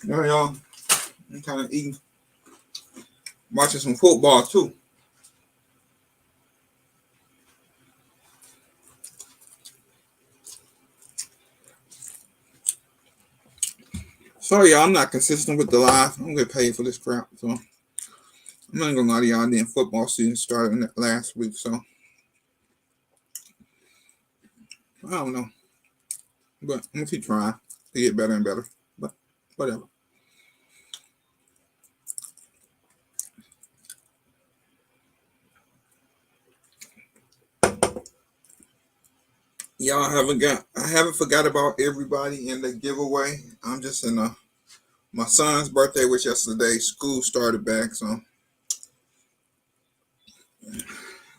Yeah, y'all. I'm kind of eating, watching some football too. Sorry, y'all. I'm not consistent with the live. I'm gonna get paid for this crap, so I'm not gonna lie to y'all. Then football season started last week, so I don't know. But I'm gonna keep trying to get better and better. But whatever. Y'all haven't got. I haven't forgot about everybody in the giveaway. I'm just in my son's birthday was yesterday. School started back, so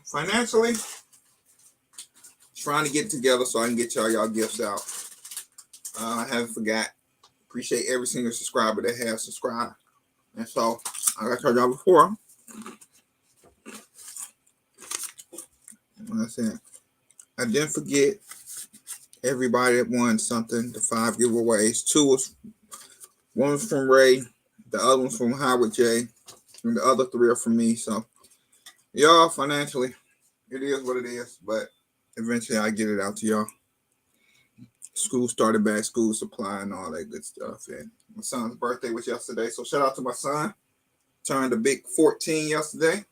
financially trying to get together so I can get y'all gifts out. I haven't forgot. Appreciate every single subscriber that has subscribed. And so, like I told y'all before, like I said, I didn't forget everybody that won something. The 5 giveaways. One was from Ray, the other one's from Howard J, and the other 3 are from me. So, y'all, financially, it is what it is. But eventually, I get it out to y'all. School started back, school supply, and all that good stuff. And my son's birthday was yesterday, so shout out to my son. Turned a big 14 yesterday.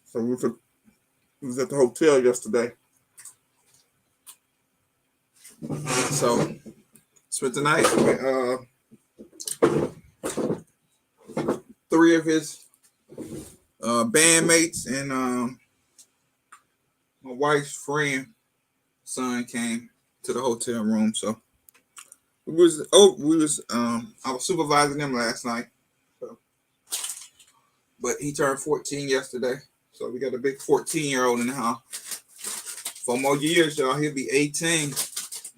So we was at the hotel yesterday. So spent the night with 3 of his bandmates, and my wife's friend son came to the hotel room. So I was supervising them last night. So, but he turned 14 yesterday. So we got a big 14-year-old in the house. 4 more years, y'all. He'll be 18.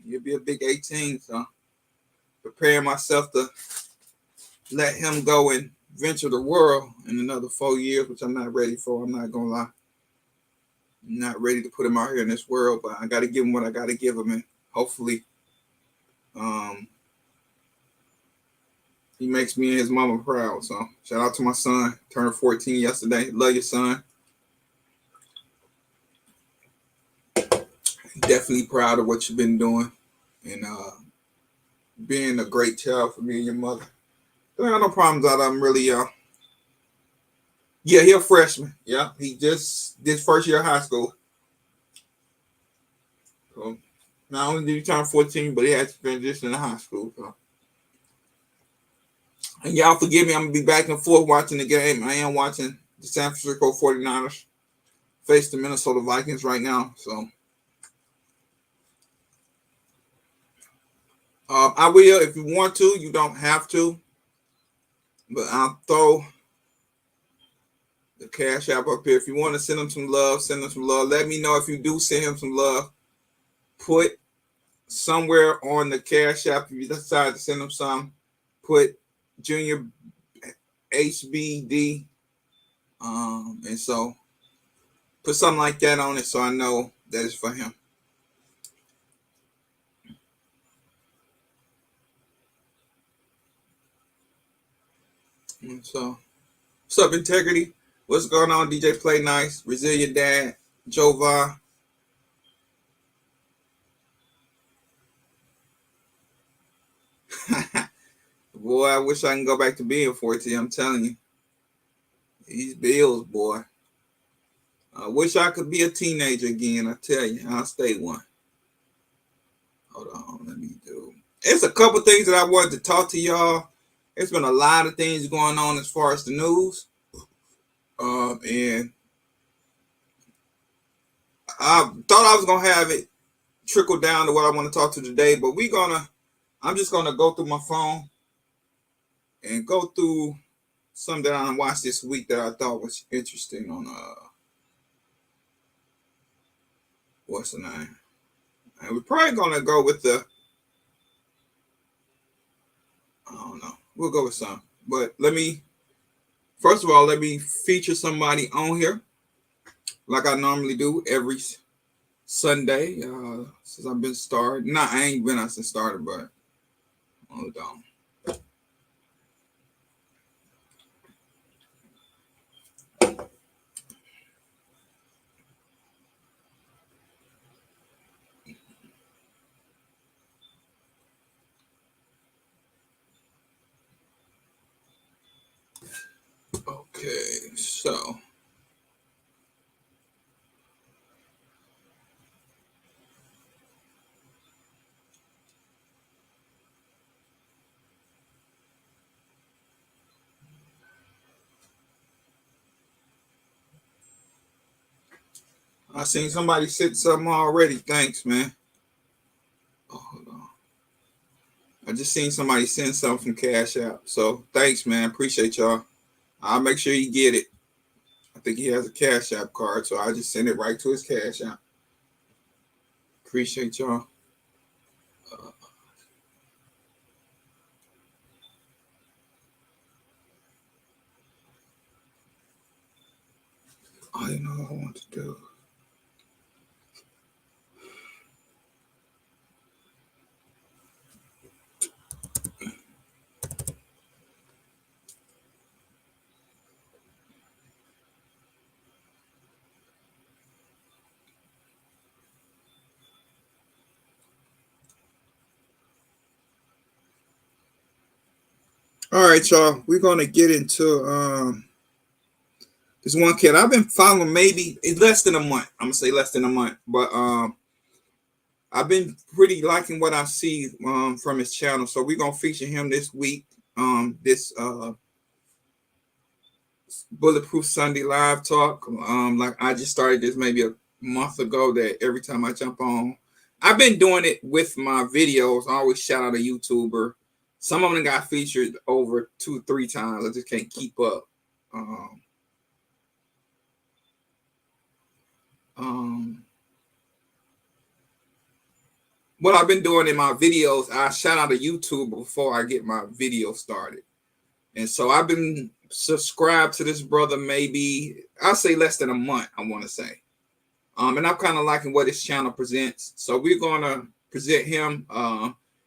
He'll be a big 18. So preparing myself to let him go and venture the world in another 4 years, which I'm not ready for. I'm not gonna lie. I'm not ready to put him out here in this world, but I got to give him what I got to give him, and hopefully, he makes me and his mama proud. So shout out to my son, turned 14 yesterday. Love your son. Definitely proud of what you've been doing, and being a great child for me and your mother. There are no problems out of him, really, y'all. Yeah, he a freshman. Yeah, he just this first year of high school. So not only did he turn 14, but he had to transition to high school. So. And y'all forgive me, I'm going to be back and forth watching the game. I am watching the San Francisco 49ers face the Minnesota Vikings right now. So I will if you want to. You don't have to. But I'll throw the cash app up here. If you want to send him some love, send him some love. Let me know if you do send him some love. Put somewhere on the cash app, if you decide to send him some, put Junior HBD. And so put something like that on it so I know that it's for him. And so, what's up, Integrity? What's going on, DJ Play Nice, Resilient Dad, Jova? Boy, I wish I can go back to being 14. I'm telling you. These bills, boy. I wish I could be a teenager again. I tell you, I'll stay one. Hold on, let me do. It's a couple things that I wanted to talk to y'all. There's been a lot of things going on as far as the news. And I thought I was going to have it trickle down to what I want to talk to today, but I'm just going to go through my phone and go through some that I watched this week that I thought was interesting on, what's the name? And we're probably going to go with I don't know. We'll go with some. But first of all, let me feature somebody on here like I normally do every Sunday. Since I've been started. Nah, I ain't been out since started, but hold on. Okay, so I seen somebody send something already. Thanks, man. Oh, hold on. I just seen somebody send something from Cash App. So thanks, man. Appreciate y'all. I'll make sure you get it. I think he has a Cash App card, so I just send it right to his Cash App. Appreciate y'all. I didn't know what I want to do. All right, y'all. We're gonna get into this one kid. I've been following maybe it's less than a month. I'm gonna say less than a month, but I've been pretty liking what I see from his channel. So we're gonna feature him this week. This Bulletproof Sunday live talk. Like I just started this maybe a month ago. That every time I jump on, I've been doing it with my videos. I always shout out a YouTuber. Some of them got featured over 2-3 times. I just can't keep up. Um, um, what I've been doing in my videos, I shout out a YouTuber before I get my video started. And so I've been subscribed to this brother maybe, I'll say less than a month, I want to say. And I'm kind of liking what his channel presents. So we're going to present him.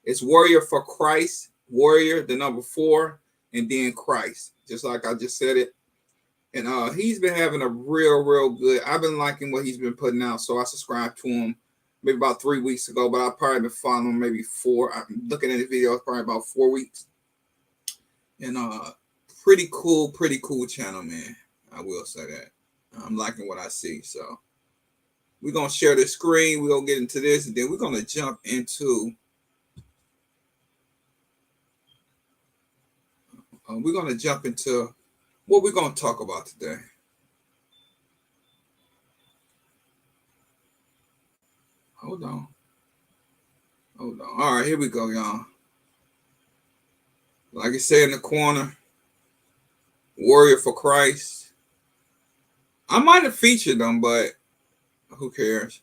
It's Warrior for Christ, Warrior, the number 4, and then Christ, just like I just said it. And he's been having a real good, I've been liking what he's been putting out. So I subscribed to him maybe about 3 weeks ago, but I've probably been following him maybe 4. I'm looking at his videos probably about 4 weeks. And pretty cool channel, man. I will say that. I'm liking what I see. So we're gonna share the screen, we're gonna get into this, and then we're gonna jump into what we're gonna talk about today. Hold on. All right, here we go, y'all. Like I said in the corner, Warrior for Christ. I might have featured them, but who cares?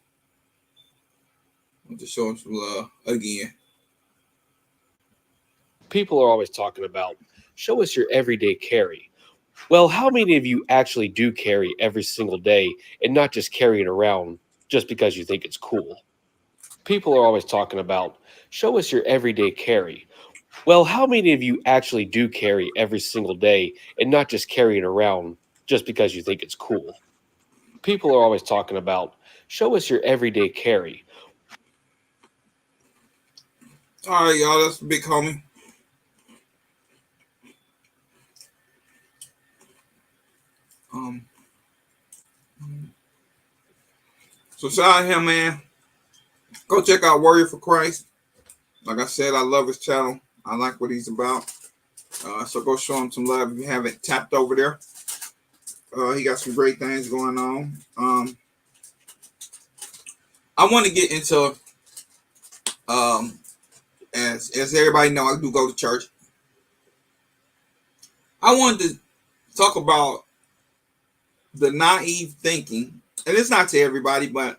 I'm just showing some love again. People are always talking about, show us your everyday carry. Well, how many of you actually do carry every single day and not just carry it around just because you think it's cool? People are always talking about, show us your everyday carry. Well, how many of you actually do carry every single day and not just carry it around just because you think it's cool? People are always talking about, show us your everyday carry. All right, y'all, that's the big homie. So shout out to him, man. Go check out Warrior for Christ. Like I said, I love his channel. I like what he's about. So go show him some love if you haven't tapped over there. He got some great things going on. I want to get into as everybody know, I do go to church. I wanted to talk about the naive thinking, and it's not to everybody, but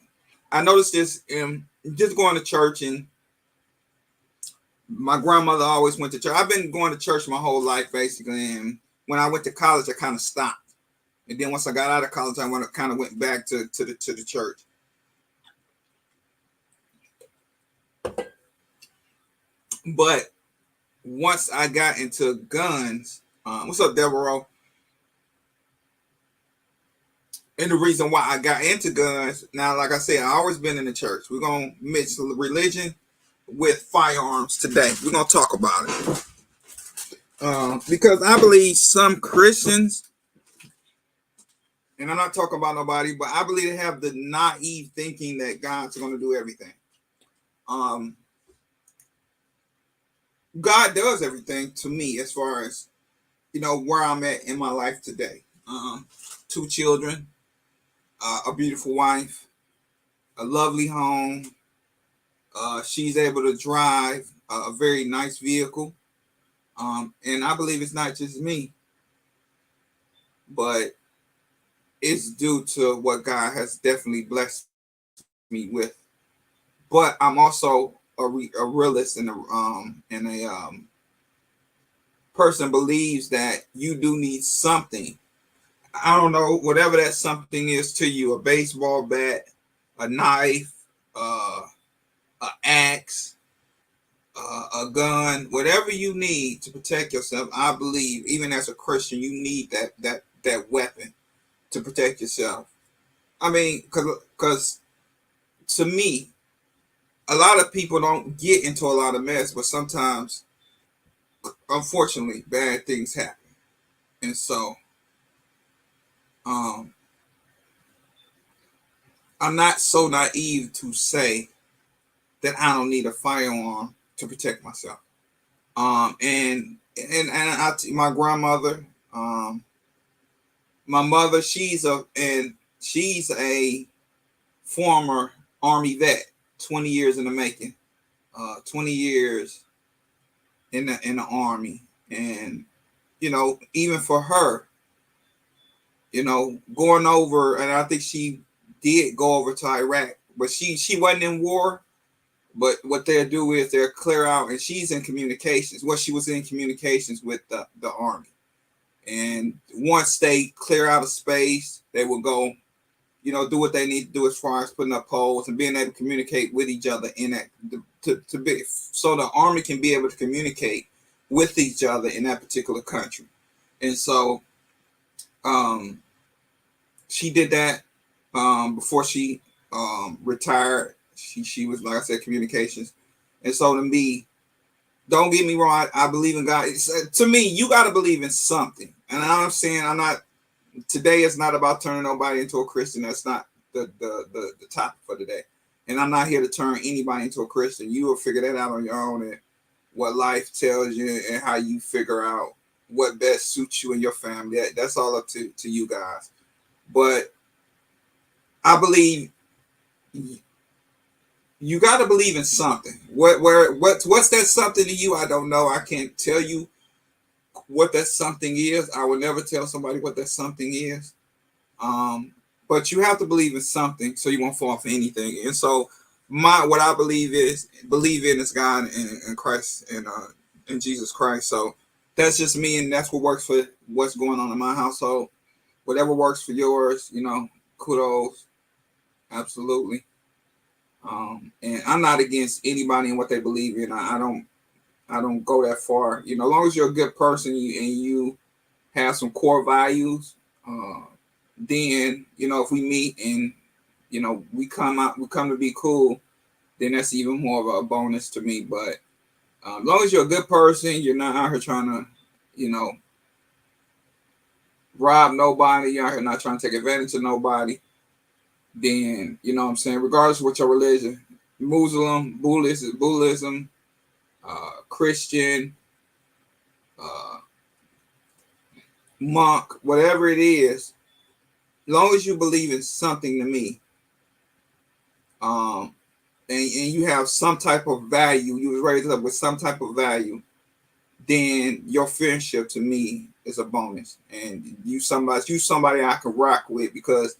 I noticed this in just going to church, and my grandmother always went to church. I've been going to church my whole life, basically, and when I went to college, I kind of stopped. And then once I got out of college, I kind of went back to the church. But once I got into guns, what's up, Devereaux? And the reason why I got into guns, now, like I said, I always been in the church. We're gonna mix religion with firearms today. We're gonna talk about it. Because I believe some Christians, and I'm not talking about nobody, but I believe they have the naive thinking that God's going to do everything. God does everything to me as far as, where I'm at in my life today. 2 children, a beautiful wife, a lovely home. She's able to drive a very nice vehicle. And I believe it's not just me, but it's due to what God has definitely blessed me with. But I'm also a realist and a person believes that you do need something. I don't know, whatever that something is to you, a baseball bat, a knife, an axe, a gun, whatever you need to protect yourself. I believe, even as a Christian, you need that weapon to protect yourself. I mean, because to me, a lot of people don't get into a lot of mess, but sometimes, unfortunately, bad things happen. And so, I'm not so naive to say that I don't need a firearm to protect myself. My grandmother, my mother, she's a former Army vet, 20 years in the making, 20 years in the Army. And, even for her, going over, and I think she did go over to Iraq, but she wasn't in war. But what they'll do is they'll clear out, and she's in communications. Well, she was in communications with the Army. And once they clear out a space, they will go, do what they need to do as far as putting up poles and being able to communicate with each other in that to be, so the Army can be able to communicate with each other in that particular country. And so she did that before she retired. She was, like I said, communications. And so to me, don't get me wrong, I believe in God. To me, you got to believe in something. And I'm saying, today it's not about turning nobody into a Christian. That's not the topic for today. And I'm not here to turn anybody into a Christian. You will figure that out on your own, and what life tells you and how you figure out what best suits you and your family. That's all up to you guys. But I believe you got to believe in something. What's that something to you? I don't know. I can't tell you what that something is. I will never tell somebody what that something is. But you have to believe in something so you won't fall for anything. And so what I believe in is God and Christ and Jesus Christ. So that's just me, and that's what works for what's going on in my household. Whatever works for yours, kudos. Absolutely. And I'm not against anybody and what they believe in. I don't go that far. As long as you're a good person and you have some core values, then if we meet and we come to be cool, then that's even more of a bonus to me. But as long as you're a good person, you're not out here trying to rob nobody, you're out here not trying to take advantage of nobody, then what I'm saying, regardless of what your religion, Muslim, Buddhism, Christian, monk, whatever it is, as long as you believe in something, to me, and you have some type of value, you was raised up with some type of value, then your friendship to me is a bonus. And you somebody I can rock with, because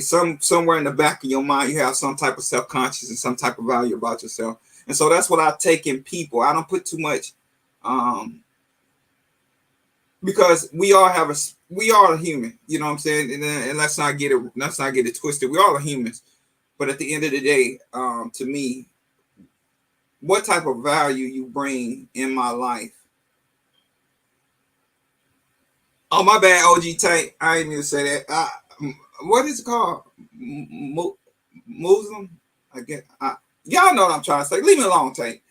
somewhere in the back of your mind you have some type of self-conscious and some type of value about yourself. And so that's what I take in people. I don't put too much, because we all a human, you know what I'm saying? And let's not get it twisted. We all are humans. But at the end of the day, to me, what type of value you bring in my life. Oh, my bad, OG Tank. I didn't mean to say that. What is it called? Muslim? I guess. Y'all know what I'm trying to say. Leave me alone, Tank.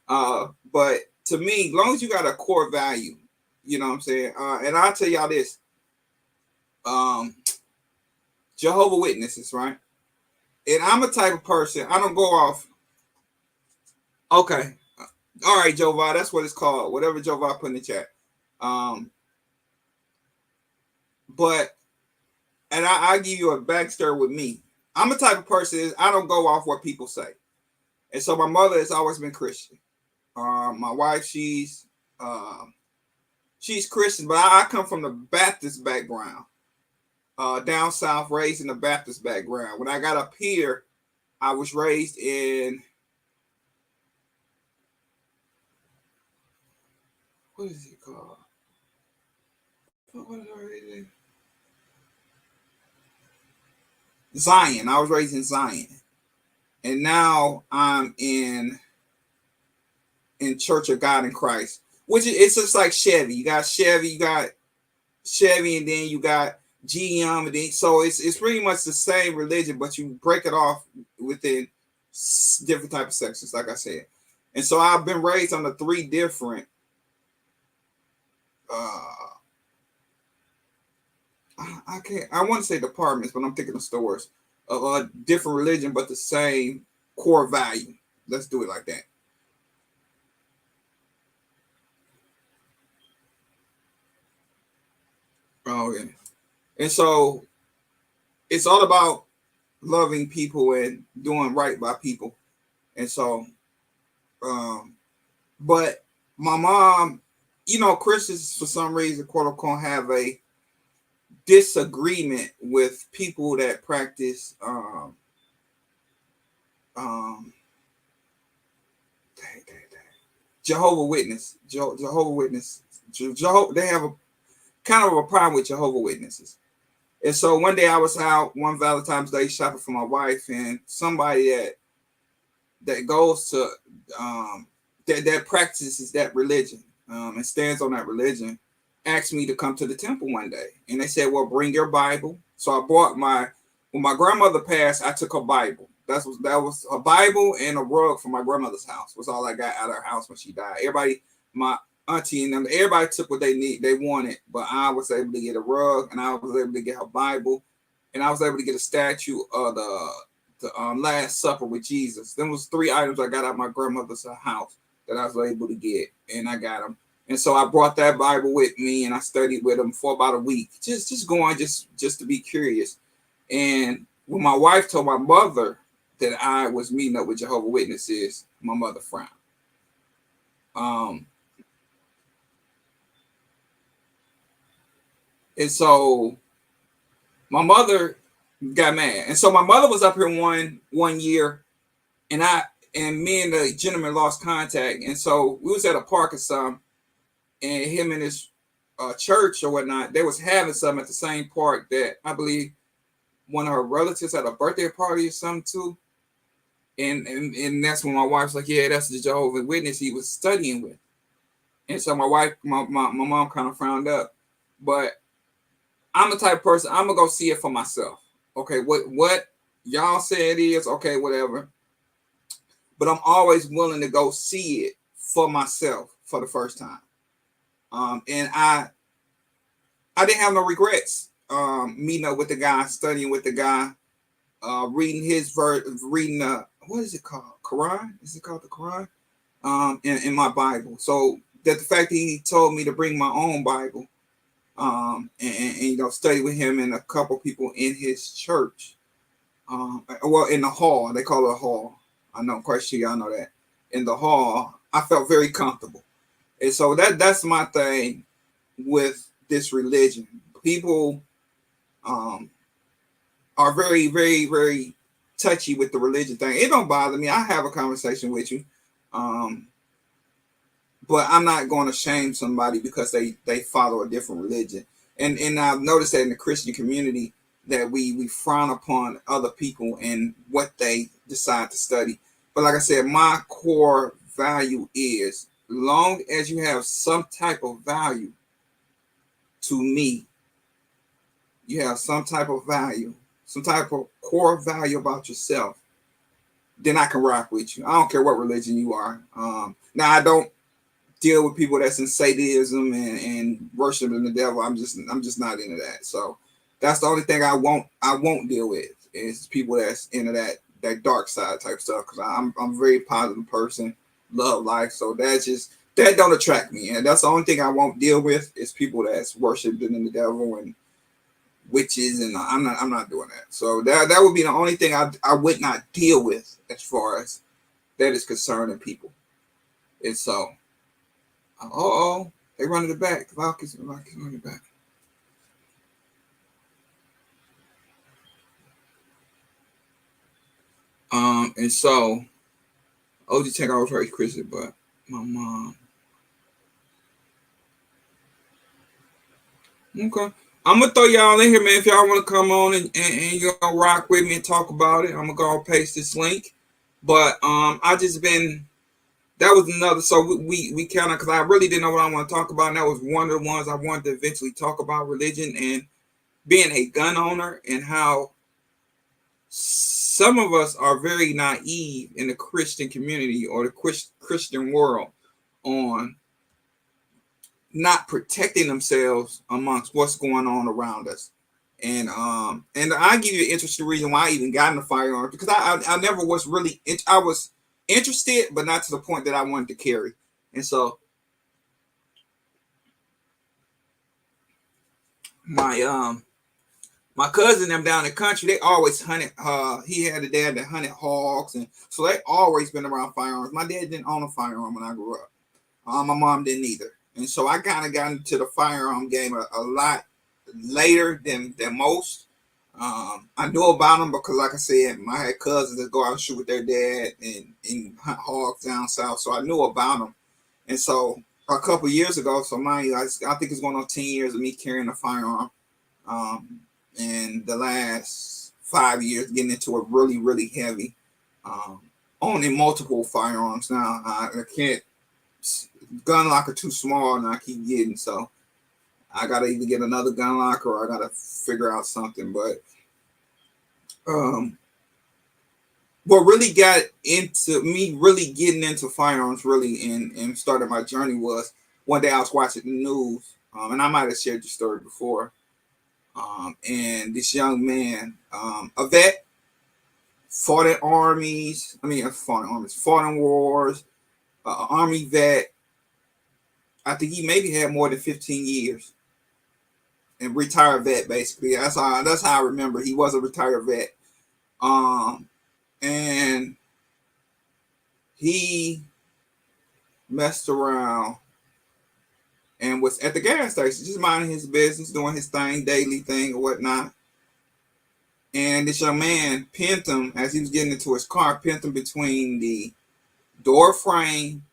But to me, as long as you got a core value, you know what I'm saying? And I'll tell y'all this. Jehovah Witnesses, right? And I'm a type of person, I don't go off. Okay. All right, Jova, that's what it's called. Whatever Jova put in the chat. But and I give you a backstory with me. I'm a type of person, I don't go off what people say. And so my mother has always been Christian. My wife, she's Christian, but I come from the Baptist background. Down south, raised in the Baptist background. When I got up here, I was raised in, what is it called? What is it? Zion. I was raised in Zion. And now I'm in Church of God in Christ, which it's just like Chevy. You got Chevy, and then you got GM, and then so it's pretty much the same religion, but you break it off within different type of sections, like I said. And so I've been raised under three different I want to say departments, but I'm thinking of stores of a different religion, but the same core value. Let's do it like that. Oh, yeah. And so it's all about loving people and doing right by people. And so, but my mom, Christians for some reason, quote unquote, have a disagreement with people that practice Jehovah Witness. Jehovah Witness. They have a kind of a problem with Jehovah Witnesses. And so one day I was out one Valentine's Day shopping for my wife, and somebody that goes to that practices that religion and stands on that religion asked me to come to the temple one day. And they said, well, bring your Bible. So I bought when my grandmother passed, I took her Bible. That was a Bible and a rug from my grandmother's house. Was all I got out of her house when she died. Everybody, my auntie and them, everybody took what they wanted, but I was able to get a rug, and I was able to get her Bible, and I was able to get a statue of the Last Supper with Jesus. Them was three items I got out of my grandmother's house that I was able to get, and I got them. And so I brought that Bible with me, and I studied with them for about a week, just going to be curious. And when my wife told my mother that I was meeting up with Jehovah Witnesses, my mother frowned. And so my mother got mad. And so my mother was up here one year, and me and the gentleman lost contact. And so we was at a park or something, and him and his church or whatnot, they was having something at the same park that I believe one of her relatives had a birthday party or something too. And that's when my wife's like, yeah, that's the Jehovah's Witness he was studying with. And so my mom kind of frowned up. But I'm the type of person, I'm gonna go see it for myself. Okay, what y'all say it is, okay, whatever. But I'm always willing to go see it for myself for the first time. And I didn't have no regrets meeting up with the guy, studying with the guy, reading his reading what is it called? Quran? Is it called the Quran? In my Bible. So that the fact that he told me to bring my own Bible, and study with him and a couple people in his church. Well, in the hall, they call it a hall. I know, quite sure y'all know that. In the hall, I felt very comfortable. And so that's my thing with this religion. People are very, very, very touchy with the religion thing. It don't bother me. I have a conversation with you. But I'm not going to shame somebody because they follow a different religion. And I've noticed that in the Christian community that we frown upon other people and what they decide to study. But like I said, my core value is. Long as you have some type of value to me, you have some type of value, some type of core value about yourself, then I can rock with you. I don't care what religion you are. Now I don't deal with people that's in Satanism and worshiping the devil. I'm just not into that. So that's the only thing I won't deal with is people that's into that dark side type stuff. Because I'm a very positive person, love life. So that don't attract me, and that's the only thing I won't deal with is people that's worshiping the devil and witches, and I'm not doing that. So that would be the only thing I would not deal with as far as that is concerning people. And so, they running it back. Falcons running it back. And so OG Tank I was very Christian, but my mom. Okay. I'm gonna throw y'all in here, man. If y'all want to come on and you're gonna rock with me and talk about it, I'm gonna go and paste this link. But I just been that was another. So we kind of, because I really didn't know what I want to talk about, and that was one of the ones I wanted to eventually talk about, religion and being a gun owner, and how some of us are very naive in the Christian community or the Christian world on not protecting themselves amongst what's going on around us. And I give you an interesting reason why I even got into firearms, because I never was really I was interested, but not to the point that I wanted to carry. And so my cousin them down in the country, they always hunted. He had a dad that hunted hogs, and so they always been around firearms. My dad didn't own a firearm when I grew up. My mom didn't either. And so I kind of got into the firearm game a lot later than most. I knew about them because, like I said, I had cousins that go out and shoot with their dad and hunt hogs down south. So I knew about them. And so a couple years ago, so mind you, I think it's going on 10 years of me carrying a firearm. And the last 5 years getting into it really, really heavy. Owning multiple firearms now. I can't. Gun locker too small, and I keep getting, so I gotta either get another gun locker or I gotta figure out something. But what really got into me really getting into firearms really and started my journey was one day I was watching the news, and I might have shared the story before. And this young man, a vet, fought in armies. Fought in wars. Army vet. I think he maybe had more than 15 years. And retired vet, basically. That's how I remember. He was a retired vet. And he messed around and was at the gas station, just minding his business, doing his thing, daily thing or whatnot. And this young man pinned him as he was getting into his car, pinned him between the door frame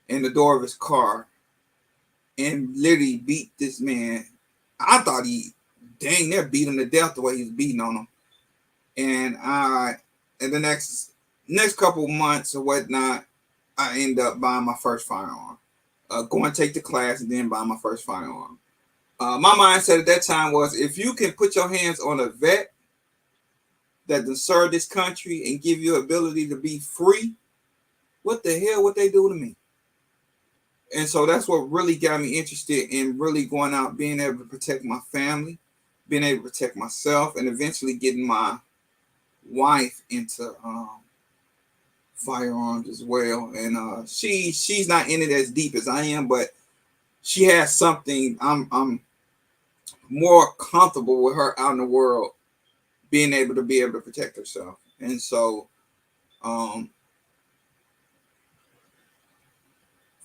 and the door of his car, and literally beat this man. I thought he dang near beat him to death the way he was beating on him. And in the next couple of months or whatnot, I end up buying my first firearm. Going to take the class and then buy my first firearm. My mindset at that time was, if you can put your hands on a vet that can serve this country and give you ability to be free, what the hell would they do to me? And so that's what really got me interested in really going out, being able to protect my family, being able to protect myself, and eventually getting my wife into firearms as well. And she's not in it as deep as I am, but she has something. I'm more comfortable with her out in the world, being able to protect herself. And so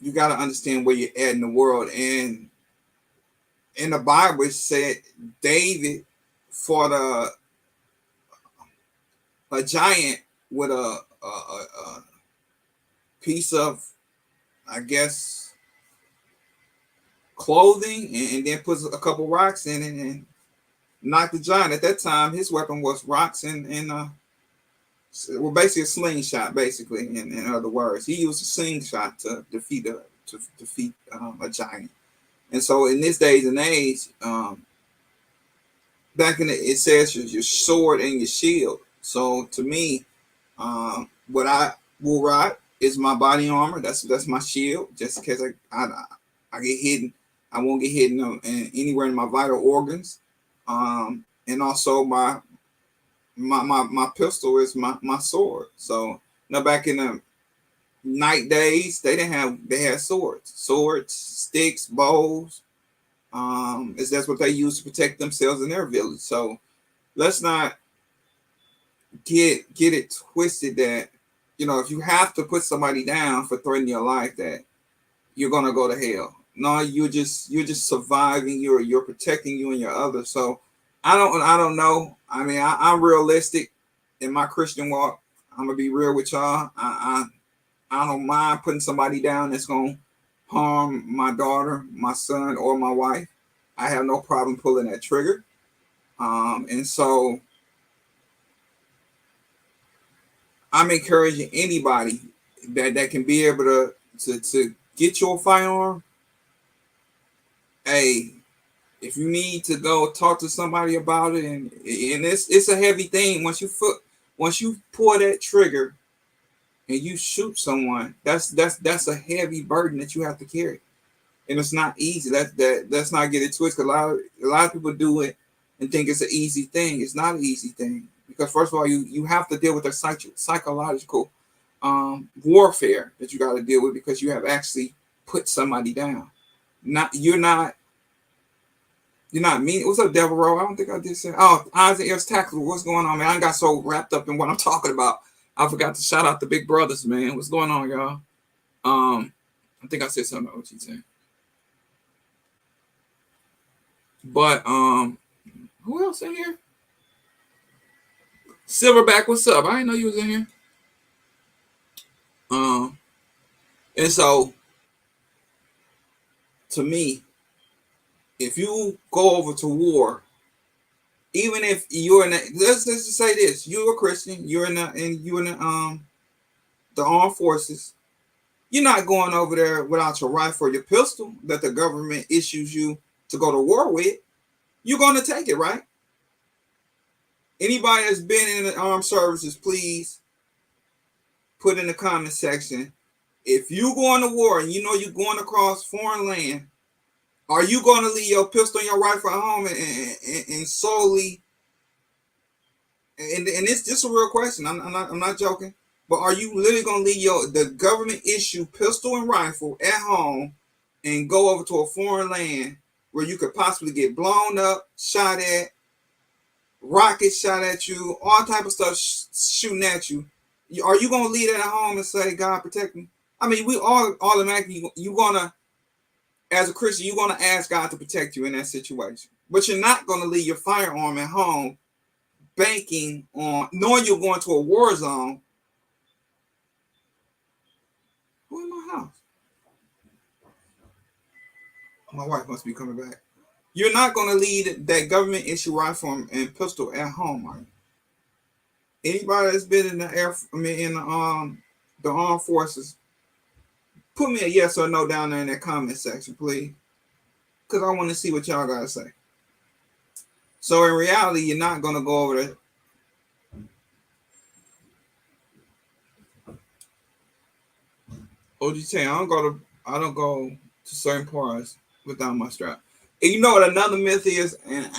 you got to understand where you're at in the world. And in the Bible, it said David fought a giant with a piece of, I guess, clothing, and then puts a couple rocks in it and knocked the giant. At that time, his weapon was rocks and well, basically a slingshot, basically, in other words. He used a slingshot to defeat a giant. And so in this days and age, back in it says your sword and your shield. So to me, what I will rock is my body armor. That's my shield. Just in case I get hit, I won't get hit in anywhere in my vital organs. And also my pistol is my sword. So now back in the night days, they had swords, sticks, bows. Is that's what they use to protect themselves in their village. So let's not get it twisted that if you have to put somebody down for threatening your life, that you're gonna go to hell. No, you're just surviving. You're protecting you and your others. So I don't know. I mean, I'm realistic in my Christian walk. I'm gonna be real with y'all. I don't mind putting somebody down that's gonna harm my daughter, my son, or my wife. I have no problem pulling that trigger. And so I'm encouraging anybody that can be able to get your firearm. Hey, if you need to go talk to somebody about it, and it's a heavy thing once you pull that trigger and you shoot someone, that's a heavy burden that you have to carry, and it's not easy. Let's not get it twisted. A lot of people do it and think it's an easy thing. It's not an easy thing, because first of all, you have to deal with the psychological warfare that you got to deal with, because you have actually put somebody down. You're not mean. What's up, Devil Row? I don't think I did say. Oh, Isaac Air's Tackle. What's going on, man? I got so wrapped up in what I'm talking about, I forgot to shout out the big brothers, man. What's going on, y'all? I think I said something about what you saying. But who else in here? Silverback, what's up? I didn't know you was in here. And so to me, if you go over to war, even if you're in let's just say this, you're a Christian, you're in the armed forces, you're not going over there without your rifle or your pistol that the government issues you to go to war with. You're going to take it, right? Anybody that's been in the armed services, please put in the comment section, if you going to war and you're going across foreign land, are you going to leave your pistol and your rifle at home and solely? And it's just a real question. I'm not joking. But are you literally going to leave the government issue pistol and rifle at home and go over to a foreign land where you could possibly get blown up, shot at, rockets shot at you, all type of stuff shooting at you? Are you going to leave that at home and say, God protect me? I mean, we all automatically, you're going to, as a Christian, you're going to ask God to protect you in that situation. But you're not going to leave your firearm at home banking on, knowing you're going to a war zone. Who in my house? My wife must be coming back. You're not going to leave that government issue rifle and pistol at home, right? Anybody that's been in the armed forces, put me a yes or no down there in that comment section, please, because I want to see what y'all got to say. So in reality, you're not going to go over there. OG, I don't go to certain parts without my strap. And you know what another myth is, and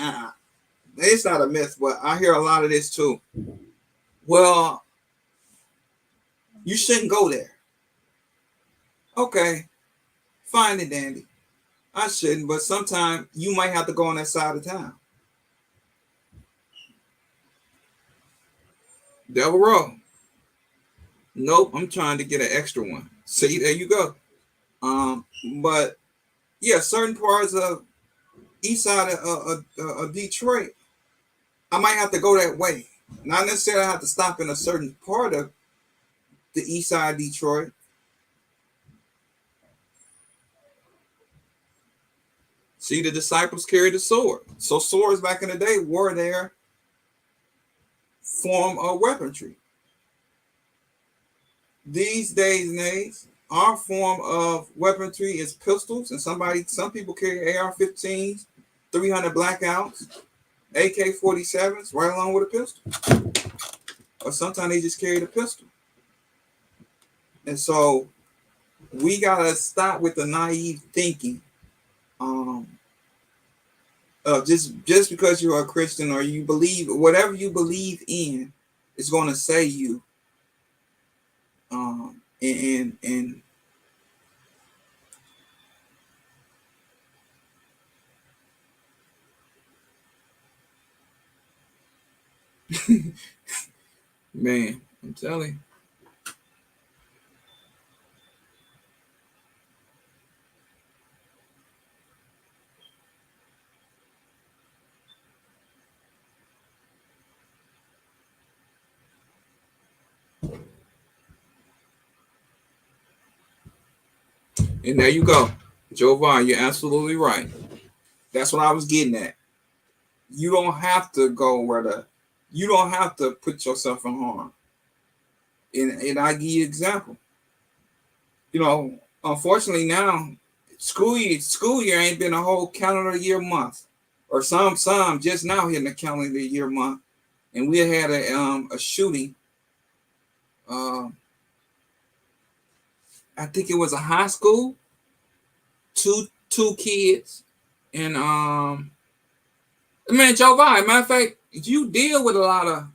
it's not a myth, but I hear a lot of this too. Well, you shouldn't go there. Okay, fine and dandy. I shouldn't, but sometimes you might have to go on that side of town. Devil Row. Nope, I'm trying to get an extra one. See, there you go. But yeah, certain parts of east side of Detroit, I might have to go that way. Not necessarily have to stop in a certain part of the east side of Detroit. See, the disciples carried a sword. So swords back in the day were their form of weaponry. these days and age, our form of weaponry is pistols, and some people carry AR-15s, 300 blackouts, AK-47s, right along with a pistol. Or sometimes they just carry the pistol. And so we gotta stop with the naive thinking. Just because you're a Christian or you believe whatever you believe in is going to say you. And man, I'm telling you. And there you go. Jovan, you're absolutely right. That's what I was getting at. You don't have to go you don't have to put yourself in harm. And I give you an example. Unfortunately now, school year ain't been a whole calendar year month. Or some just now hitting the calendar year month. And we had a shooting. I think it was a high school, two kids, and man, Joe Biden. Matter of fact, you deal with a lot of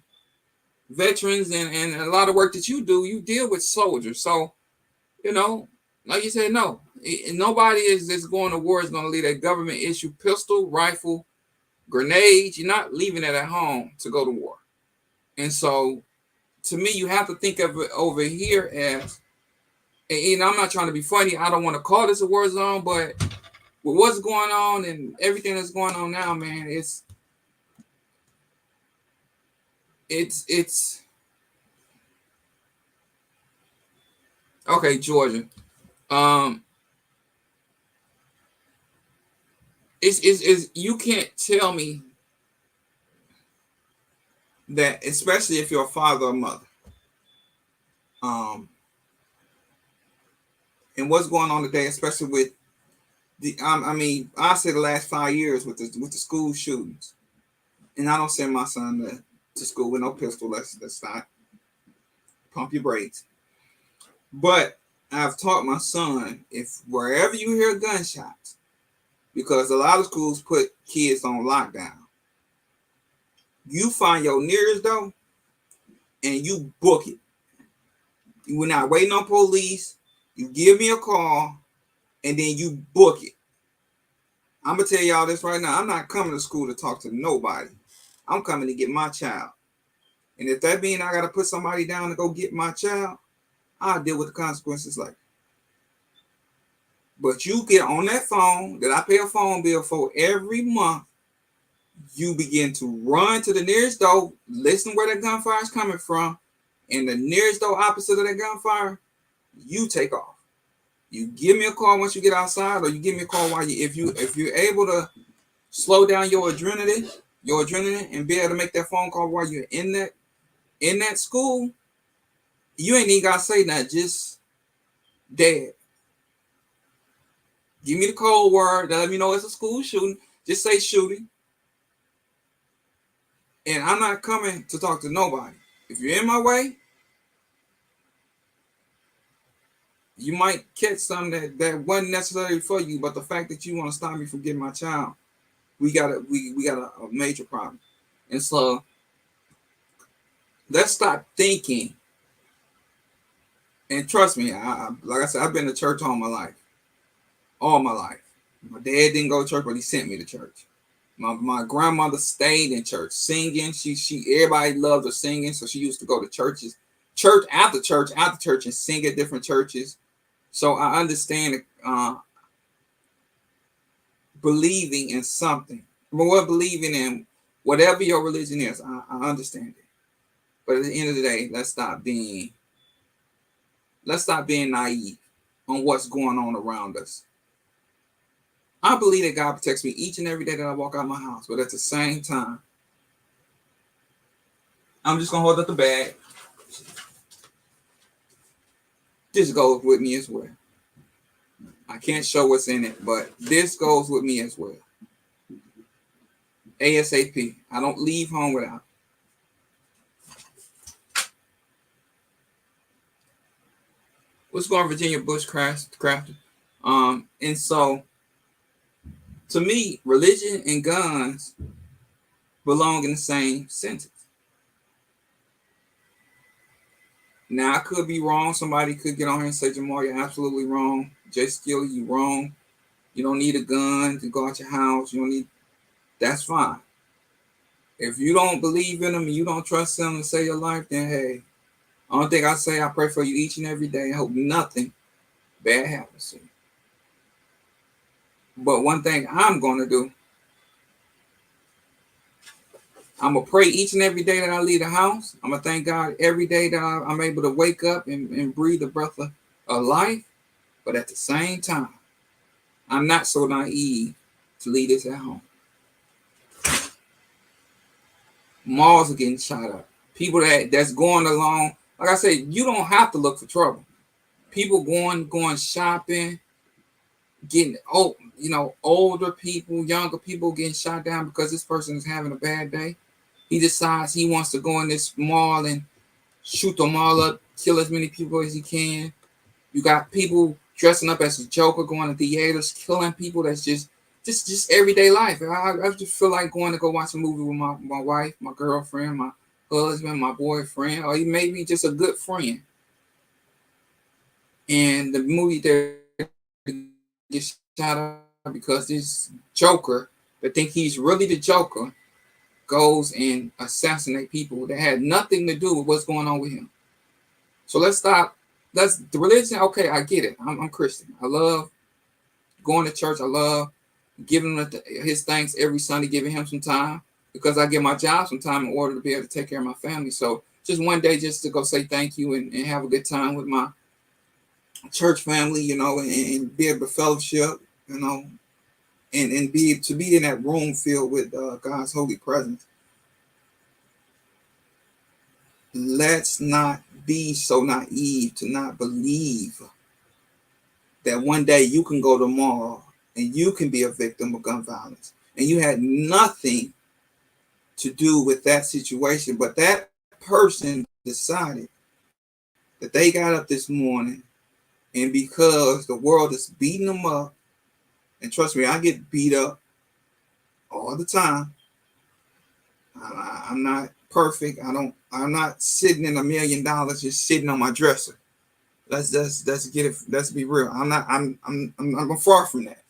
veterans and a lot of work that you do. You deal with soldiers, so like you said, no, nobody is going to war is going to leave a government issue pistol, rifle, grenades. You're not leaving it at home to go to war, and so to me, you have to think of it over here as. And I'm not trying to be funny. I don't want to call this a war zone, but with what's going on and everything that's going on now, man, it's okay, Georgia. It's you can't tell me that, especially if you're a father or mother. And what's going on today, especially with I say the last 5 years with the school shootings, and I don't send my son to school with no pistol. Let's not pump your brakes. But I've taught my son, if wherever you hear gunshots, because a lot of schools put kids on lockdown, you find your nearest door and you book it. We're not waiting on police. You give me a call and then you book it. I'm going to tell y'all this right now. I'm not coming to school to talk to nobody. I'm coming to get my child. And if that means I got to put somebody down to go get my child, I'll deal with the consequences later. But you get on that phone that I pay a phone bill for every month. You begin to run to the nearest door, listen where that gunfire is coming from, and the nearest door opposite of that gunfire, you take off. You give me a call once you get outside, or you give me a call while if you're able to slow down your adrenaline, and be able to make that phone call while you're in that school. You ain't even gotta say that. Just Dad, give me the code word. Let me know it's a school shooting. Just say shooting. And I'm not coming to talk to nobody. If you're in my way, you might catch something that wasn't necessary for you. But the fact that you want to stop me from getting my child, we got a major problem. And so let's stop thinking. And trust me, like I said, I've been to church all my life. My dad didn't go to church, but he sent me to church. My grandmother stayed in church singing. She everybody loved her singing, so she used to go to church after church, and sing at different churches. So I understand believing in something. More believing in whatever your religion is. I understand it. But at the end of the day, let's stop being naive on what's going on around us. I believe that God protects me each and every day that I walk out of my house. But at the same time, I'm just going to hold up the bag. This goes with me as well. I can't show what's in it, but this goes with me as well. ASAP. I don't leave home without. What's going on, Virginia Bushcrafter? And so to me, religion and guns belong in the same sentence. Now, I could be wrong. Somebody could get on here and say, Jamal, you're absolutely wrong. Jay Skilly, you wrong. You don't need a gun to go out your house. You don't need. That's fine. If you don't believe in them and you don't trust them to save your life, then hey, only thing I say, I pray for you each and every day. I hope nothing bad happens to you. But one thing I'm going to do, I'm going to pray each and every day that I leave the house. I'm going to thank God every day that I'm able to wake up and breathe the breath of life. But at the same time, I'm not so naive to leave this at home. Malls are getting shot up. People that's going along, like I said, you don't have to look for trouble. People going shopping, getting older people, younger people getting shot down because this person is having a bad day. He decides he wants to go in this mall and shoot them all up, kill as many people as he can. You got people dressing up as a Joker, going to theaters, killing people. That's just everyday life. I just feel like going to go watch a movie with my wife, my girlfriend, my husband, my boyfriend, or maybe just a good friend. And the movie there gets shot up because this Joker that think he's really the Joker goes and assassinate people that had nothing to do with what's going on with him. So let's stop. That's the religion. Okay, I get it. I'm Christian. I love going to church. I love giving him his thanks every Sunday, giving him some time because I give my job some time in order to be able to take care of my family. So just one day just to go say thank you and have a good time with my church family, and be able to fellowship, and be to be in that room filled with God's holy presence. Let's not be so naive to not believe that one day you can go to the mall and you can be a victim of gun violence and you had nothing to do with that situation, but that person decided that they got up this morning, and because the world is beating them up, and trust me, I get beat up all the time. I'm not perfect. I'm not sitting in $1 million just sitting on my dresser. Let's get it. Let's be real. I'm far from that.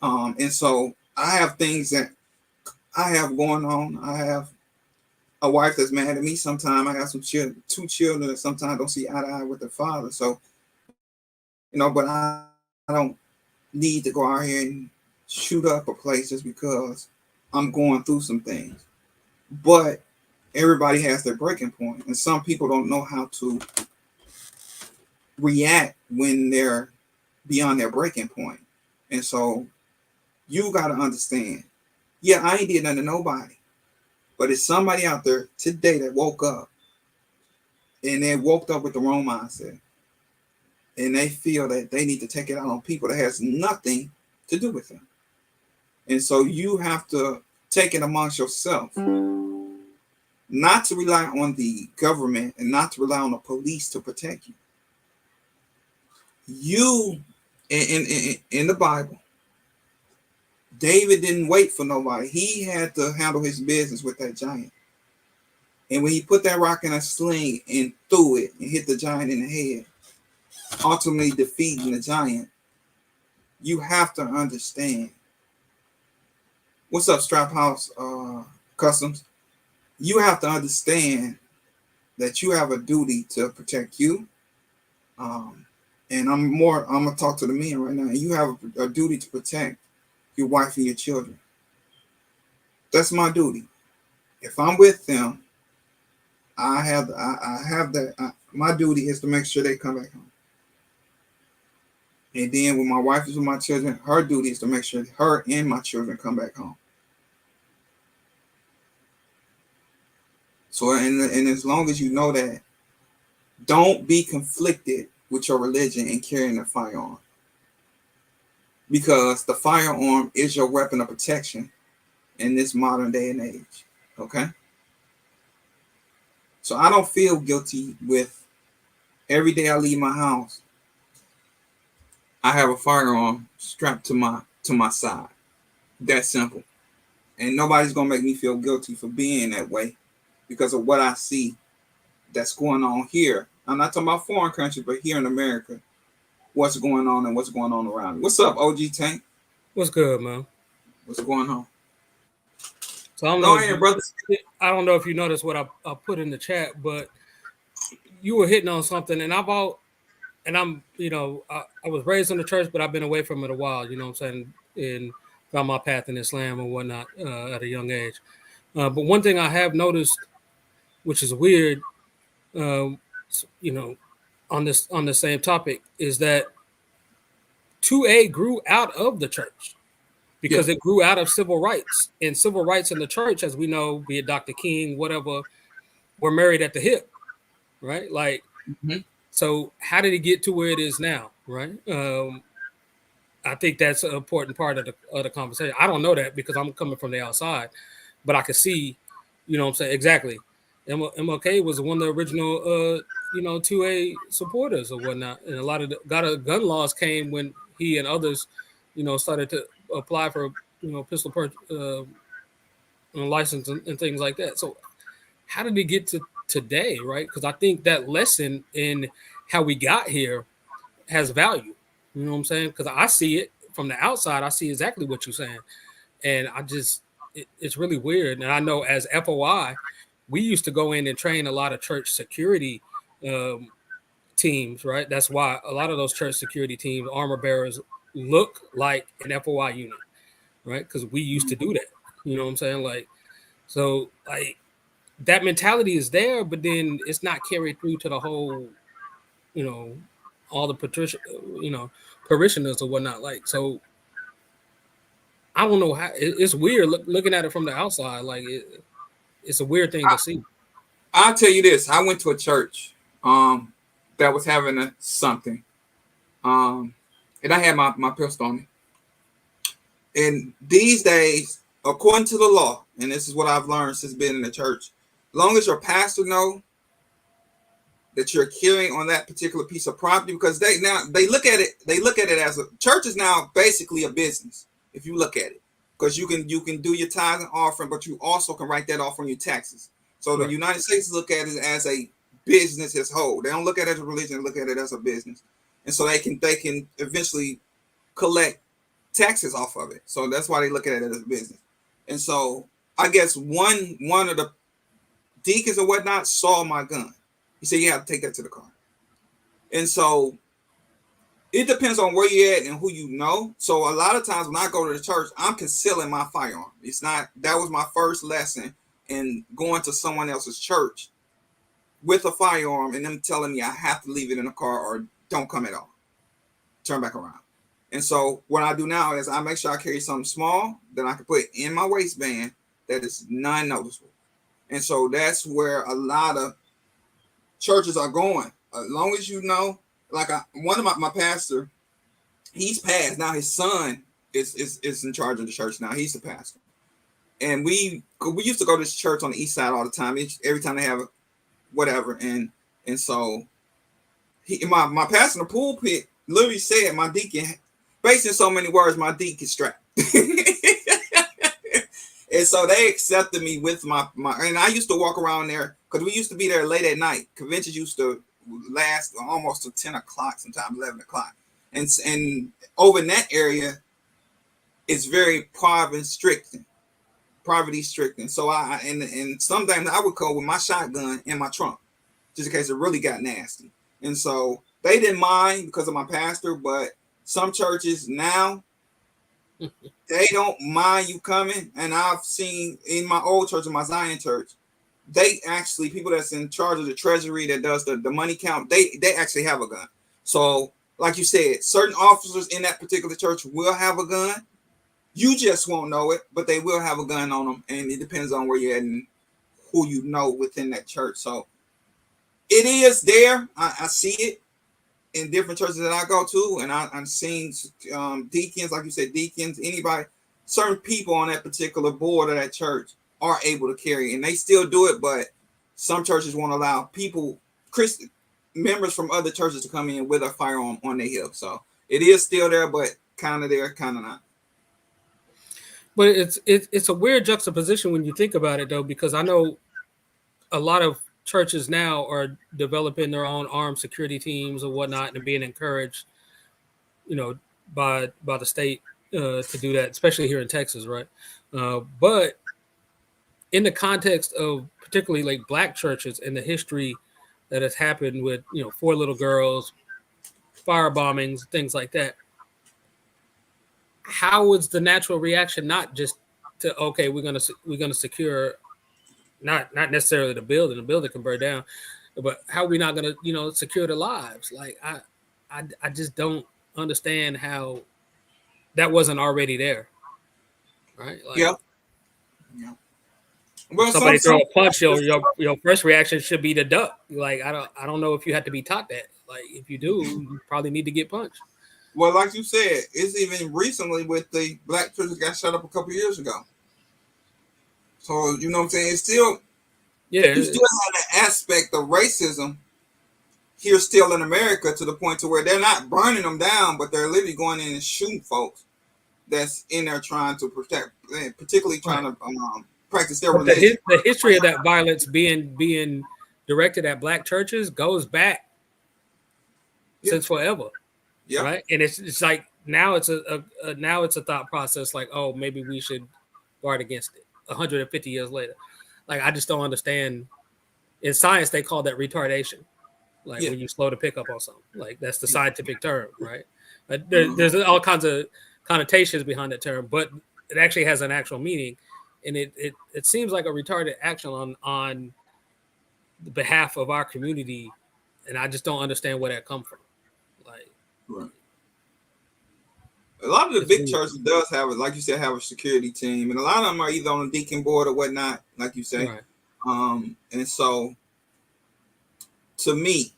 And so I have things that I have going on. I have a wife that's mad at me sometimes. I got two children that sometimes don't see eye to eye with their father. So, but I don't need to go out here and shoot up a place just because I'm going through some things. But everybody has their breaking point, and some people don't know how to react when they're beyond their breaking point. And so you got to understand, yeah, I ain't did nothing to nobody, but it's somebody out there today that woke up, and they woke up with the wrong mindset, and they feel that they need to take it out on people that has nothing to do with them. And so you have to take it amongst yourself, not to rely on the government and not to rely on the police to protect you. You, in the Bible, David didn't wait for nobody. He had to handle his business with that giant. And when he put that rock in a sling and threw it and hit the giant in the head, ultimately defeating the giant, you have to understand. What's up, Strap House Customs? You have to understand that you have a duty to protect you. And I'm gonna talk to the men right now. And you have a duty to protect your wife and your children. That's my duty. If I'm with them, I have that. My duty is to make sure they come back home. And then when my wife is with my children, her duty is to make sure her and my children come back home. So, and as long as you know that, don't be conflicted with your religion and carrying a firearm, because the firearm is your weapon of protection in this modern day and age. Okay, so I don't feel guilty with every day I leave my house, I have a firearm strapped to my side. That simple. And nobody's gonna make me feel guilty for being that way because of what I see that's going on here. I'm not talking about foreign countries, but here in America, what's going on and what's going on around me. What's up, OG Tank? What's good, man? What's going on? So I don't Go know. ahead, brother. I don't know if you noticed what I put in the chat, but you were hitting on something, and I'm, I was raised in the church, but I've been away from it a while. You know what I'm saying? And found my path in Islam and whatnot at a young age. But one thing I have noticed, which is weird, um, on the same topic, is that 2A grew out of the church because it grew out of civil rights, and civil rights in the church, as we know, be it Dr. King, whatever, were married at the hip, right? Like, So how did it get to where it is now, right? I think that's an important part of the conversation. I don't know that because I'm coming from the outside, but I could see, you know what I'm saying? Exactly. MLK was one of the original, 2A supporters or whatnot. And a lot of gun laws came when he and others, started to apply for, pistol license and things like that. So how did it get to today, right? Because I think that lesson in how we got here has value. You know what I'm saying? Because I see it from the outside. I see exactly what you're saying. And it's really weird. And I know as FOI, we used to go in and train a lot of church security teams, right? That's why a lot of those church security teams, armor bearers, look like an FOI unit, right? Because we used to do that. You know what I'm saying? Like that mentality is there, but then it's not carried through to the whole, all the parishioners or whatnot. Like, so I don't know how it's weird looking at it from the outside. Like it's a weird thing to see. I'll tell you this. I went to a church that was having something. And I had my pistol on me. And these days, according to the law, and this is what I've learned since being in the church, as long as your pastor know that you're carrying on that particular piece of property, because they look at it as a church is now basically a business if you look at it, because you can do your tithes and offering, but you also can write that off on your taxes. So the United States look at it as a business as whole. They don't look at it as a religion; they look at it as a business, and so they can eventually collect taxes off of it. So that's why they look at it as a business. And so I guess one of the deacons or whatnot saw my gun. He said, you have to take that to the car. And so it depends on where you're at and who you know. So a lot of times when I go to the church, I'm concealing my firearm. That was my first lesson in going to someone else's church with a firearm and them telling me I have to leave it in the car or don't come at all. Turn back around. And so what I do now is I make sure I carry something small that I can put in my waistband that is non-noticeable. And so that's where a lot of churches are going. As long as you know, like one of my pastor, he's passed. Now his son is in charge of the church now. He's the pastor. And we used to go to this church on the east side all the time. Every time they have whatever. And so my pastor in the pulpit literally said my deacon, based in so many words, my deacon strapped. And so they accepted me with my and I used to walk around there because we used to be there late at night. Conventions used to last almost to 10 o'clock, sometimes 11 o'clock. And over in that area, it's very poverty stricken. So and sometimes I would go with my shotgun in my trunk, just in case it really got nasty. And so they didn't mind because of my pastor, but some churches now, they don't mind you coming. And I've seen in my old church, in my Zion church, they actually, people that's in charge of the treasury that does the money count, they actually have a gun. So like you said, certain officers in that particular church will have a gun. You just won't know it, but they will have a gun on them. And it depends on where you're at and who you know within that church. So it is there. I see it. in different churches that I go to, and I've seen deacons, like you said, deacons, anybody, certain people on that particular board of that church are able to carry, and they still do it, but some churches won't allow people, Christian members from other churches, to come in with a firearm on their hip. So it is still there, but kind of there, kind of not. But it's a weird juxtaposition when you think about it, though, because I know a lot of churches now are developing their own armed security teams or whatnot, and being encouraged, by the state to do that, especially here in Texas, right? But in the context of particularly like Black churches and the history that has happened with 4 little girls, fire bombings, things like that, how is the natural reaction not just to, okay, we're gonna secure not necessarily the building can burn down, but how are we not gonna secure the lives? Like I just don't understand how that wasn't already there, right? Like, yeah. Well, somebody throw a punch, your first reaction should be to duck. Like I don't know if you have to be taught that. Like if you do, you probably need to get punched. Well, like you said, it's even recently with the Black church that got shut up a couple years ago. So you know what I'm saying? It's still, yeah, you still have that aspect of racism here still in America, to the point to where they're not burning them down, but they're literally going in and shooting folks that's in there trying to protect, particularly trying to practice their religion. The history of that violence being directed at Black churches goes back since forever. Yeah. Right. And it's like now it's a thought process like, oh, maybe we should guard against it 150 years later. Like, I just don't understand. In science, they call that retardation. Like when you slow to pick up on something. Like that's the scientific term, right? But there's all kinds of connotations behind the term, but it actually has an actual meaning. And it seems like a retarded action on the behalf of our community. And I just don't understand where that comes from. Like, right. A lot of the big churches does have, like you said, have a security team, and a lot of them are either on a deacon board or whatnot, like you say. Right. And so, to me,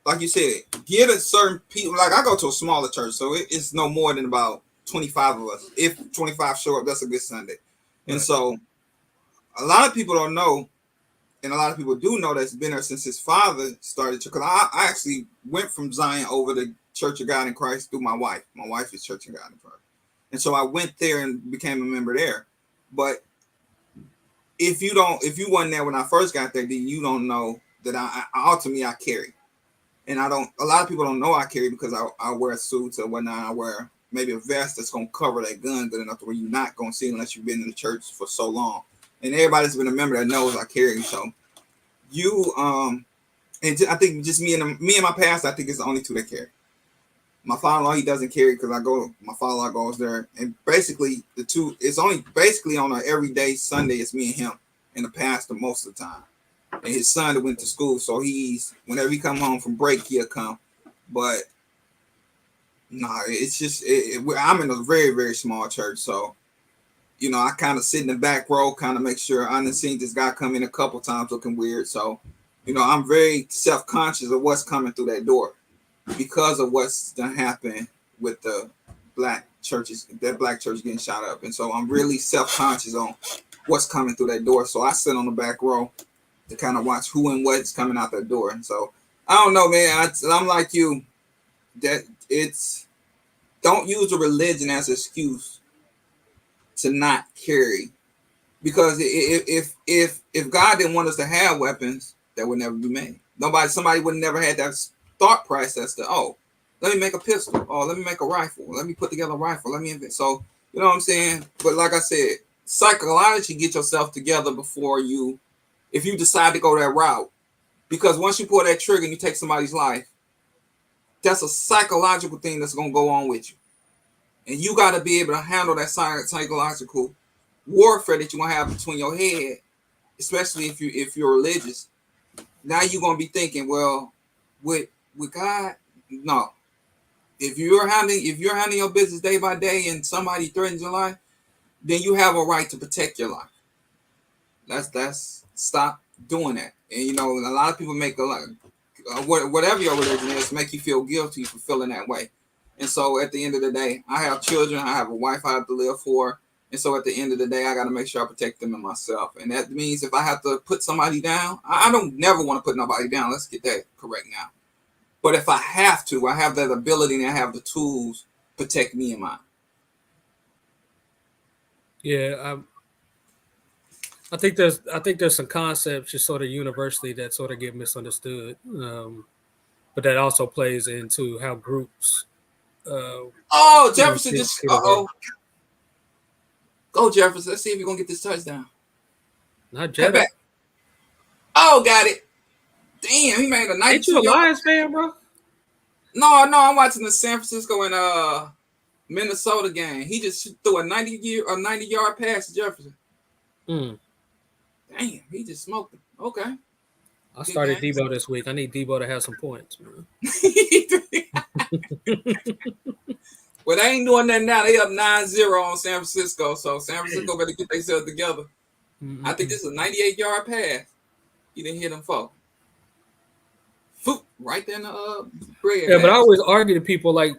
like you said, get a certain people. Like I go to a smaller church, so it's no more than about 25 of us. If 25 show up, that's a good Sunday. And so, a lot of people don't know, and a lot of people do know that's been there since his father started. Because I actually went from Zion over to Church of God in Christ through my wife. My wife is Church of God in Christ. And so I went there and became a member there. But if you wasn't there when I first got there, then you don't know that I ultimately I carry. And a lot of people don't know I carry because I wear suits or whatnot. I wear maybe a vest that's going to cover that gun good enough to where you're not going to see it unless you've been in the church for so long. And everybody's been a member that knows I carry. So and I think just me and my pastor, I think it's the only two that carry. My father-in-law, he doesn't carry because my father-in-law goes there. And basically the two, it's only basically on an everyday Sunday, it's me and him and the pastor most of the time. And his son that went to school, so whenever he come home from break, he'll come. But it's just I'm in a very, very small church, so I kind of sit in the back row, kind of make sure. I done seen this guy come in a couple times looking weird, so I'm very self-conscious of what's coming through that door because of what's gonna happen with the Black churches, that Black church getting shot up, and so I'm really self-conscious on what's coming through that door. So I sit on the back row to kind of watch who and what's coming out that door. And so I don't know, man. I'm like you, that don't use a religion as an excuse to not carry, because if God didn't want us to have weapons, that would never be made. Somebody would never had that thought process to, let me make a pistol, let me make a rifle, let me put together a rifle, let me invent. So you know what I'm saying? But like I said, psychologically get yourself together before if you decide to go that route, because once you pull that trigger and you take somebody's life, that's a psychological thing that's going to go on with you. And you got to be able to handle that psychological warfare that you're going to have between your head, especially if you're religious. Now you're going to be thinking, well, with God, no. If you're handling your business day by day and somebody threatens your life, then you have a right to protect your life. That's stop doing that. And a lot of people make a whatever your religion is, make you feel guilty for feeling that way. And so at the end of the day, I have children, I have a wife I have to live for. And so at the end of the day, I got to make sure I protect them and myself. And that means if I have to put somebody down, I don't never want to put nobody down. Let's get that correct now. But if I have to, I have that ability and I have the tools to protect me and mine. Yeah, I think there's some concepts just sort of universally that sort of get misunderstood, but that also plays into how groups. Jefferson just go Jefferson. Let's see if you're gonna get this touchdown. Not Jefferson. Back. Oh, got it. Damn, he made a 92. Ain't you a Lions fan, bro? No, I'm watching the San Francisco and Minnesota game. He just threw a 90-yard pass to Jefferson. Damn, he just smoked him. Okay. I started Debo this week. I need Debo to have some points, man. Well, they ain't doing that now. They up 9-0 on San Francisco, so San Francisco better get themselves together. Mm-hmm. I think this is a 98-yard pass. You didn't hit him for. Right there in the bread. Yeah, but I always argue to people, like,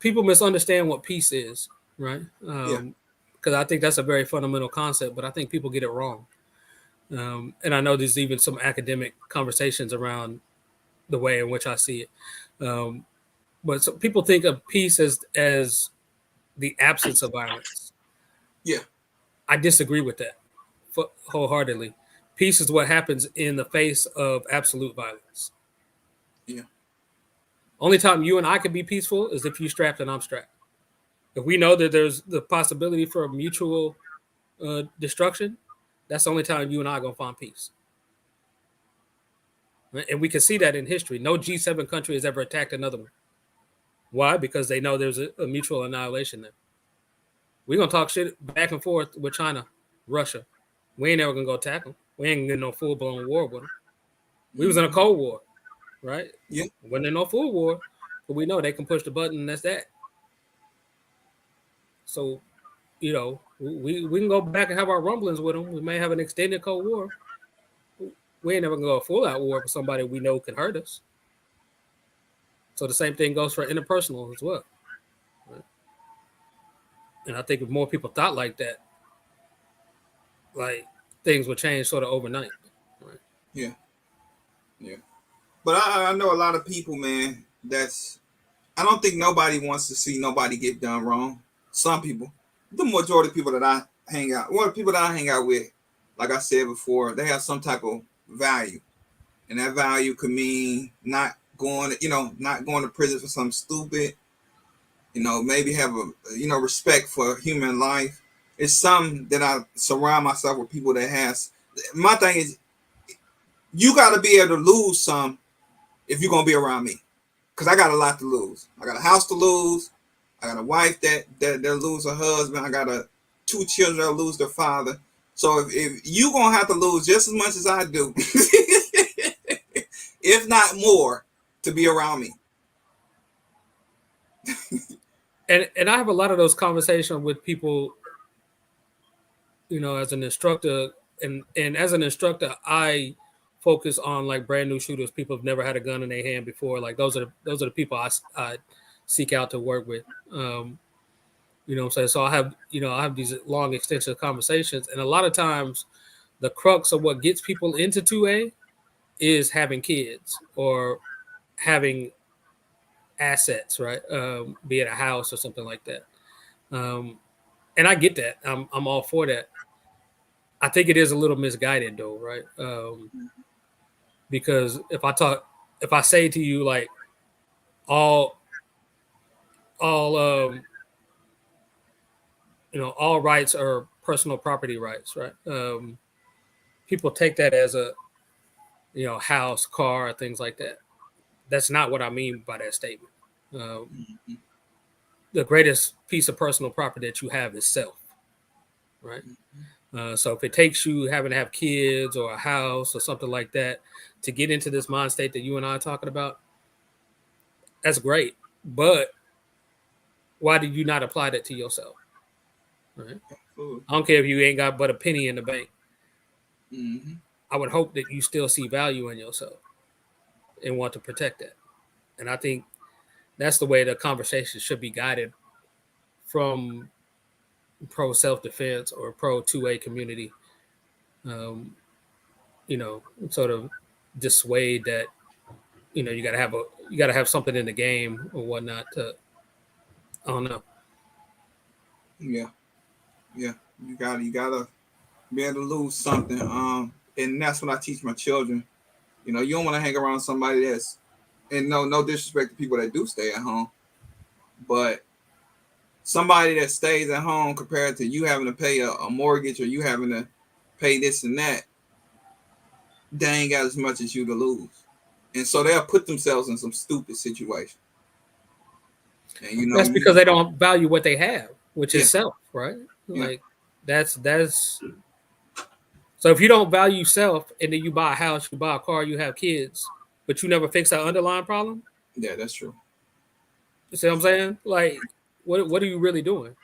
people misunderstand what peace is, right? Because I think that's a very fundamental concept, but I think people get it wrong. And I know there's even some academic conversations around the way in which I see it. But so people think of peace as the absence of violence. Yeah. I disagree with that wholeheartedly. Peace is what happens in the face of absolute violence. Yeah. Only time you and I can be peaceful is if you're strapped and I'm strapped. If we know that there's the possibility for mutual destruction, that's the only time you and I are going to find peace. Right? And we can see that in history. No G7 country has ever attacked another one. Why? Because they know there's a mutual annihilation there. We're going to talk shit back and forth with China, Russia. We ain't never going to go attack them. We ain't getting no full-blown war with them. We was in a Cold War, right? Yeah. Wasn't in no full war, but we know they can push the button and that's that. So, you know, we can go back and have our rumblings with them. We may have an extended Cold War. We ain't never going to go a full-out war for somebody we know can hurt us. So the same thing goes for interpersonal as well. Right? And I think if more people thought like that, like, things would change sort of overnight. Right? Yeah. But I know a lot of people, man, I don't think nobody wants to see nobody get done wrong. Some people, the majority of people that I hang out with, like I said before, they have some type of value. And that value could mean not going to prison for something stupid, maybe have respect for human life. It's something that I surround myself with people that has. My thing is, you got to be able to lose some if you're going to be around me. Because I got a lot to lose. I got a house to lose. I got a wife that lose her husband. I got 2 children that lose their father. So if you're going to have to lose just as much as I do, if not more, to be around me. And I have a lot of those conversations with people, as an instructor, and as an instructor, I focus on like brand new shooters. People have never had a gun in their hand before. Like those are the people I seek out to work with. You know what I'm saying? So I have these long, extensive conversations, and a lot of times, the crux of what gets people into 2A is having kids or having assets, right? Be it a house or something like that. And I get that. I'm all for that. I think it is a little misguided though, right? Because if I say to you like all rights are personal property rights, right? People take that as a house, car, things like that. That's not what I mean by that statement. The greatest piece of personal property that you have is self, right? So if it takes you having to have kids or a house or something like that to get into this mind state that you and I are talking about, that's great. But why do you not apply that to yourself? Right? I don't care if you ain't got but a penny in the bank. I would hope that you still see value in yourself. and want to protect that. And I think that's the way the conversation should be guided from pro self-defense or pro 2A community. Sort of dissuade that, you gotta have something in the game or whatnot to, I don't know. Yeah. You gotta be able to lose something. And that's what I teach my children. You don't want to hang around somebody that's, and no disrespect to people that do stay at home, but somebody that stays at home compared to you having to pay a mortgage or you having to pay this and that, they ain't got as much as you to lose. And so they'll put themselves in some stupid situation. And that's because they don't value what they have, which is self, right? Yeah. Like that's so if you don't value self and then you buy a house, you buy a car, you have kids, but you never fix that underlying problem. Yeah, that's true. You see what I'm saying? Like, what are you really doing?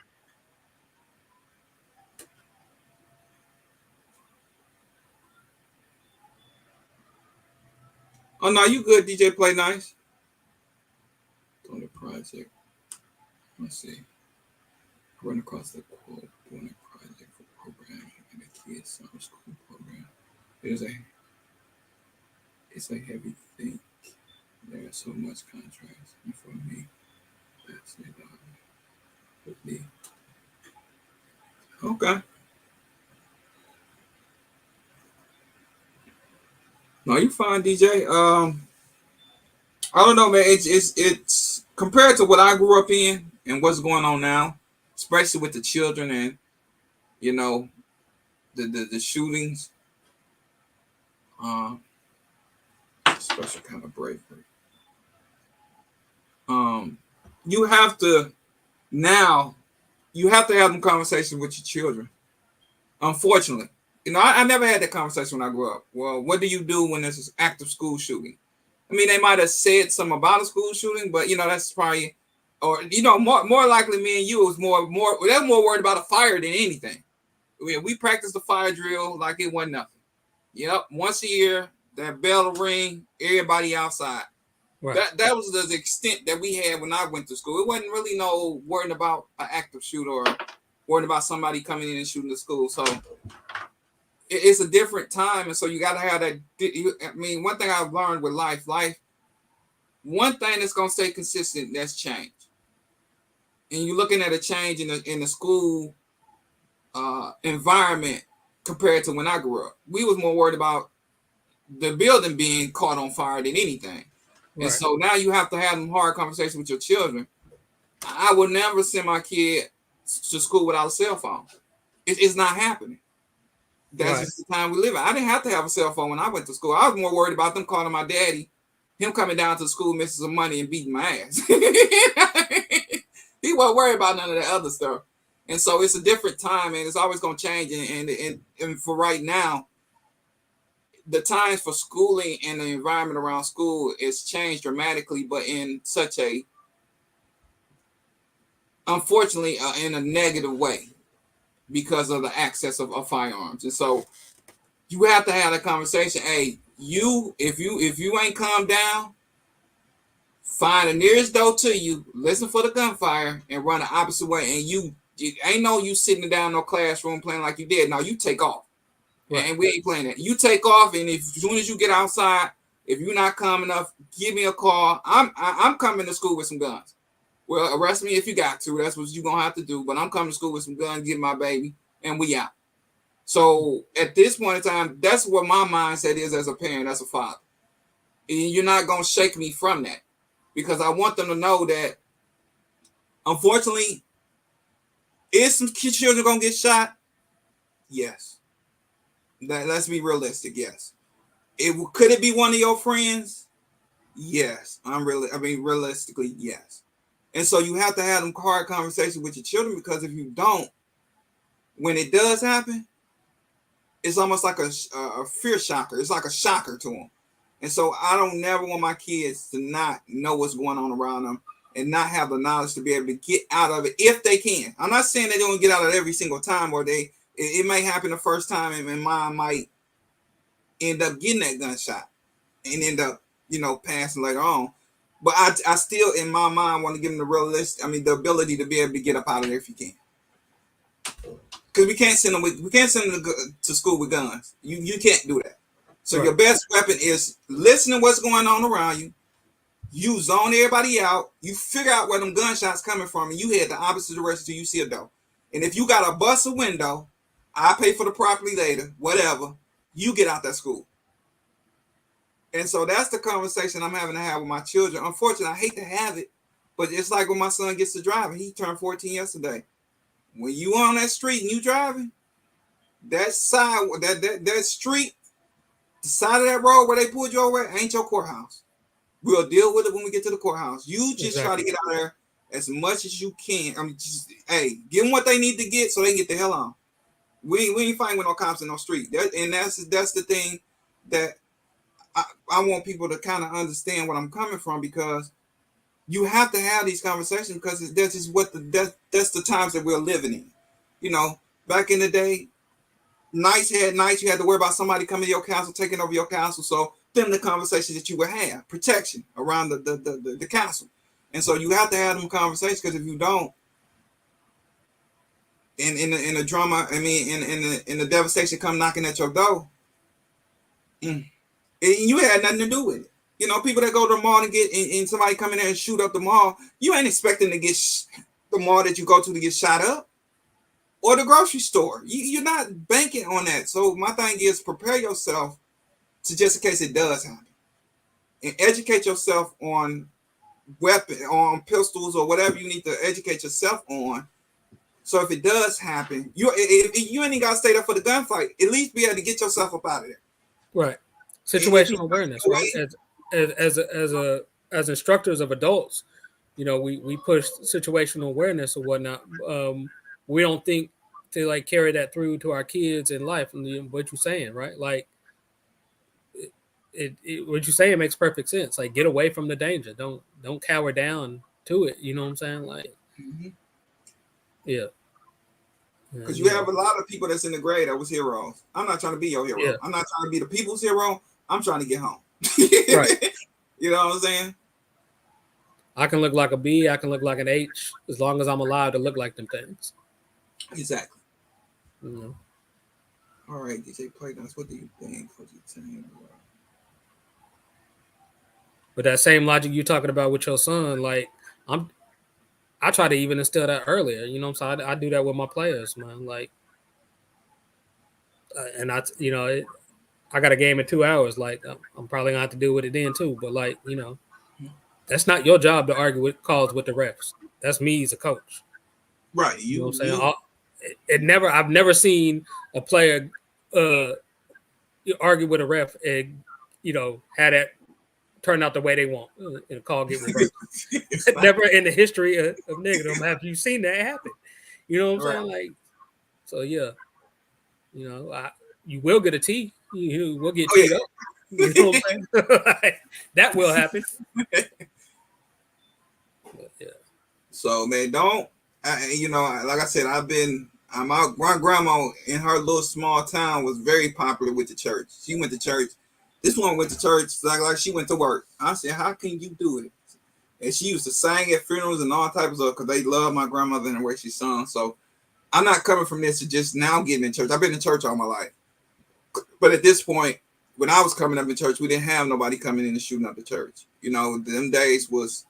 Oh no, you good, DJ Play Nice. On the project. Let's see. Run across the quote doing a project for programming in the kids summer school program. It's a heavy thing. There's so much contrast. And for me, that's it. With me. Okay. No, you fine, DJ. I don't know, man. It's compared to what I grew up in and what's going on now, especially with the children and the shootings. Special kind of bravery. You have to have them conversations with your children. Unfortunately, I never had that conversation when I grew up. Well, what do you do when there's an active school shooting? I mean, they might have said something about a school shooting, but that's probably, or more likely, me and you was more. They're more worried about a fire than anything. We practiced the fire drill like it wasn't nothing. Yep, once a year, that bell will ring, everybody outside. Right. That was the extent that we had when I went to school. It wasn't really no worrying about an active shooter or worrying about somebody coming in and shooting the school. So it's a different time, and so you got to have that. I mean, one thing I've learned with life, one thing that's gonna stay consistent, that's change. And you're looking at a change in the school environment compared to when I grew up. We was more worried about the building being caught on fire than anything. Right. And so now you have to have them hard conversations with your children. I would never send my kid to school without a cell phone. It's not happening. That's just the time we live in. I didn't have to have a cell phone when I went to school. I was more worried about them calling my daddy, him coming down to the school, missing some money and beating my ass. He wasn't worried about none of that other stuff. And so it's a different time, and it's always going to change. And for right now, the times for schooling and the environment around school is changed dramatically, but in such a, unfortunately, in a negative way because of the access of firearms. And so you have to have a conversation. Hey, if you ain't calmed down, find the nearest door to you, listen for the gunfire, and run the opposite way. And it ain't no you sitting down in no classroom playing like you did. No, you take off. Right. And we ain't playing that. You take off, and as soon as you get outside, if you're not calm enough, give me a call. I'm coming to school with some guns. Well, arrest me if you got to. That's what you're going to have to do. But I'm coming to school with some guns, get my baby, and we out. So at this point in time, that's what my mindset is as a parent, as a father. And you're not going to shake me from that, because I want them to know that, unfortunately, is some children going to get shot? Yes. Let's be realistic. Yes. Could it be one of your friends? Yes. Realistically, yes. And so you have to have them hard conversations with your children, because if you don't, when it does happen, it's almost like a fear shocker. It's like a shocker to them. And so I don't never want my kids to not know what's going on around them and not have the knowledge to be able to get out of it if they can. I'm not saying they don't get out of it every single time, or it may happen the first time, and mom might end up getting that gunshot and end up passing later on. But I still, in my mind, want to give them the ability to be able to get up out of there if you can. Because we can't send them to school with guns. You can't do that. So your best weapon is listen to what's going on around you. You zone everybody out. You figure out where them gunshots coming from, and you head the opposite direction till you see a door. And if you got to bust a window, I pay for the property later, whatever. You get out that school. And so that's the conversation I'm having to have with my children. Unfortunately, I hate to have it, but it's like when my son gets to driving. He turned 14 yesterday. When you on that street and you driving, that side, that street, the side of that road where they pulled you over ain't your courthouse. We'll deal with it when we get to the courthouse. You just try to get out of there as much as you can. I mean, give them what they need to get so they can get the hell on. We ain't fighting with no cops in no street. That's the thing that I want people to kind of understand where I'm coming from, because you have to have these conversations, because that's just that's the times that we're living in. Back in the day, nights you had to worry about somebody coming to your castle, taking over your castle. So them the conversations that you would have, protection around the castle. And so you have to have them conversations, because if you don't, in the drama, I mean, in the devastation come knocking at your door, you had nothing to do with it. People that go to the mall and somebody come in there and shoot up the mall, you ain't expecting to get the mall that you go to get shot up, or the grocery store. You're not banking on that. So my thing is, prepare yourself to just in case it does happen, and educate yourself on on pistols or whatever you need to educate yourself on. So if it does happen, if you ain't got to stay there for the gunfight, at least be able to get yourself up out of there. Right. Situational awareness, right? As instructors of adults, we push situational awareness or whatnot. We don't think to carry that through to our kids in life. And what you're saying, right? Like what you're saying makes perfect sense. Like, get away from the danger. Don't cower down to it. You know what I'm saying? Like, yeah. Because you have a lot of people that's in the grade that was heroes. I'm not trying to be your hero. Yeah. I'm not trying to be the people's hero. I'm trying to get home. Right. You know what I'm saying? I can look like a B. I can look like an H, as long as I'm allowed to look like them things. Exactly. All right, DJ Playguns, what do you think? What you saying? But that same logic you're talking about with your son, like I try to even instill that earlier. So I do that with my players, man. Like, and I got a game in 2 hours. Like, I'm probably gonna have to deal with it then too. But that's not your job to argue with calls with the refs. That's me as a coach. Right. You know what I'm saying? I've never seen a player argue with a ref and had that turn out the way they want and a call get reversed. Never in the history of negative have you seen that happen. You know what I'm saying? Like, so yeah, you will get a T. You will get teed up. You know what I'm saying? That will happen. But, yeah. So man, like I said, my grandma in her little small town was very popular with the church. She went to church. This one went to church like she went to work. I said, how can you do it? And she used to sing at funerals and all types of stuff, because they love my grandmother and the way she sung. So I'm not coming from this to just now getting in church. I've been in church all my life. But at this point, when I was coming up in church, we didn't have nobody coming in and shooting up the church. Them days was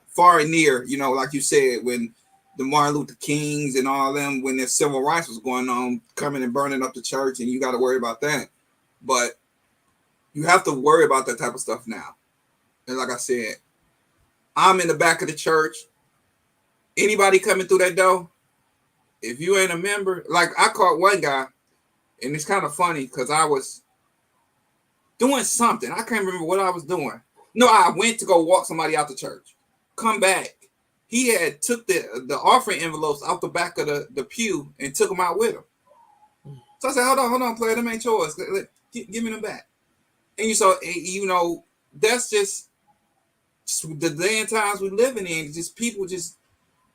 far and near, like you said, when the Martin Luther Kings and all them, when their civil rights was going on, coming and burning up the church, and you got to worry about that. But you have to worry about that type of stuff now. And like I said, I'm in the back of the church. Anybody coming through that door, if you ain't a member, like I caught one guy, and it's kind of funny because I was doing something. I can't remember what I was doing. No, I went to go walk somebody out the church. Come back. He had took the offering envelopes out the back of the pew and took them out with him. So I said, hold on, player, them ain't yours. Give me them back. And that's just the day and times we're living in. Just people just,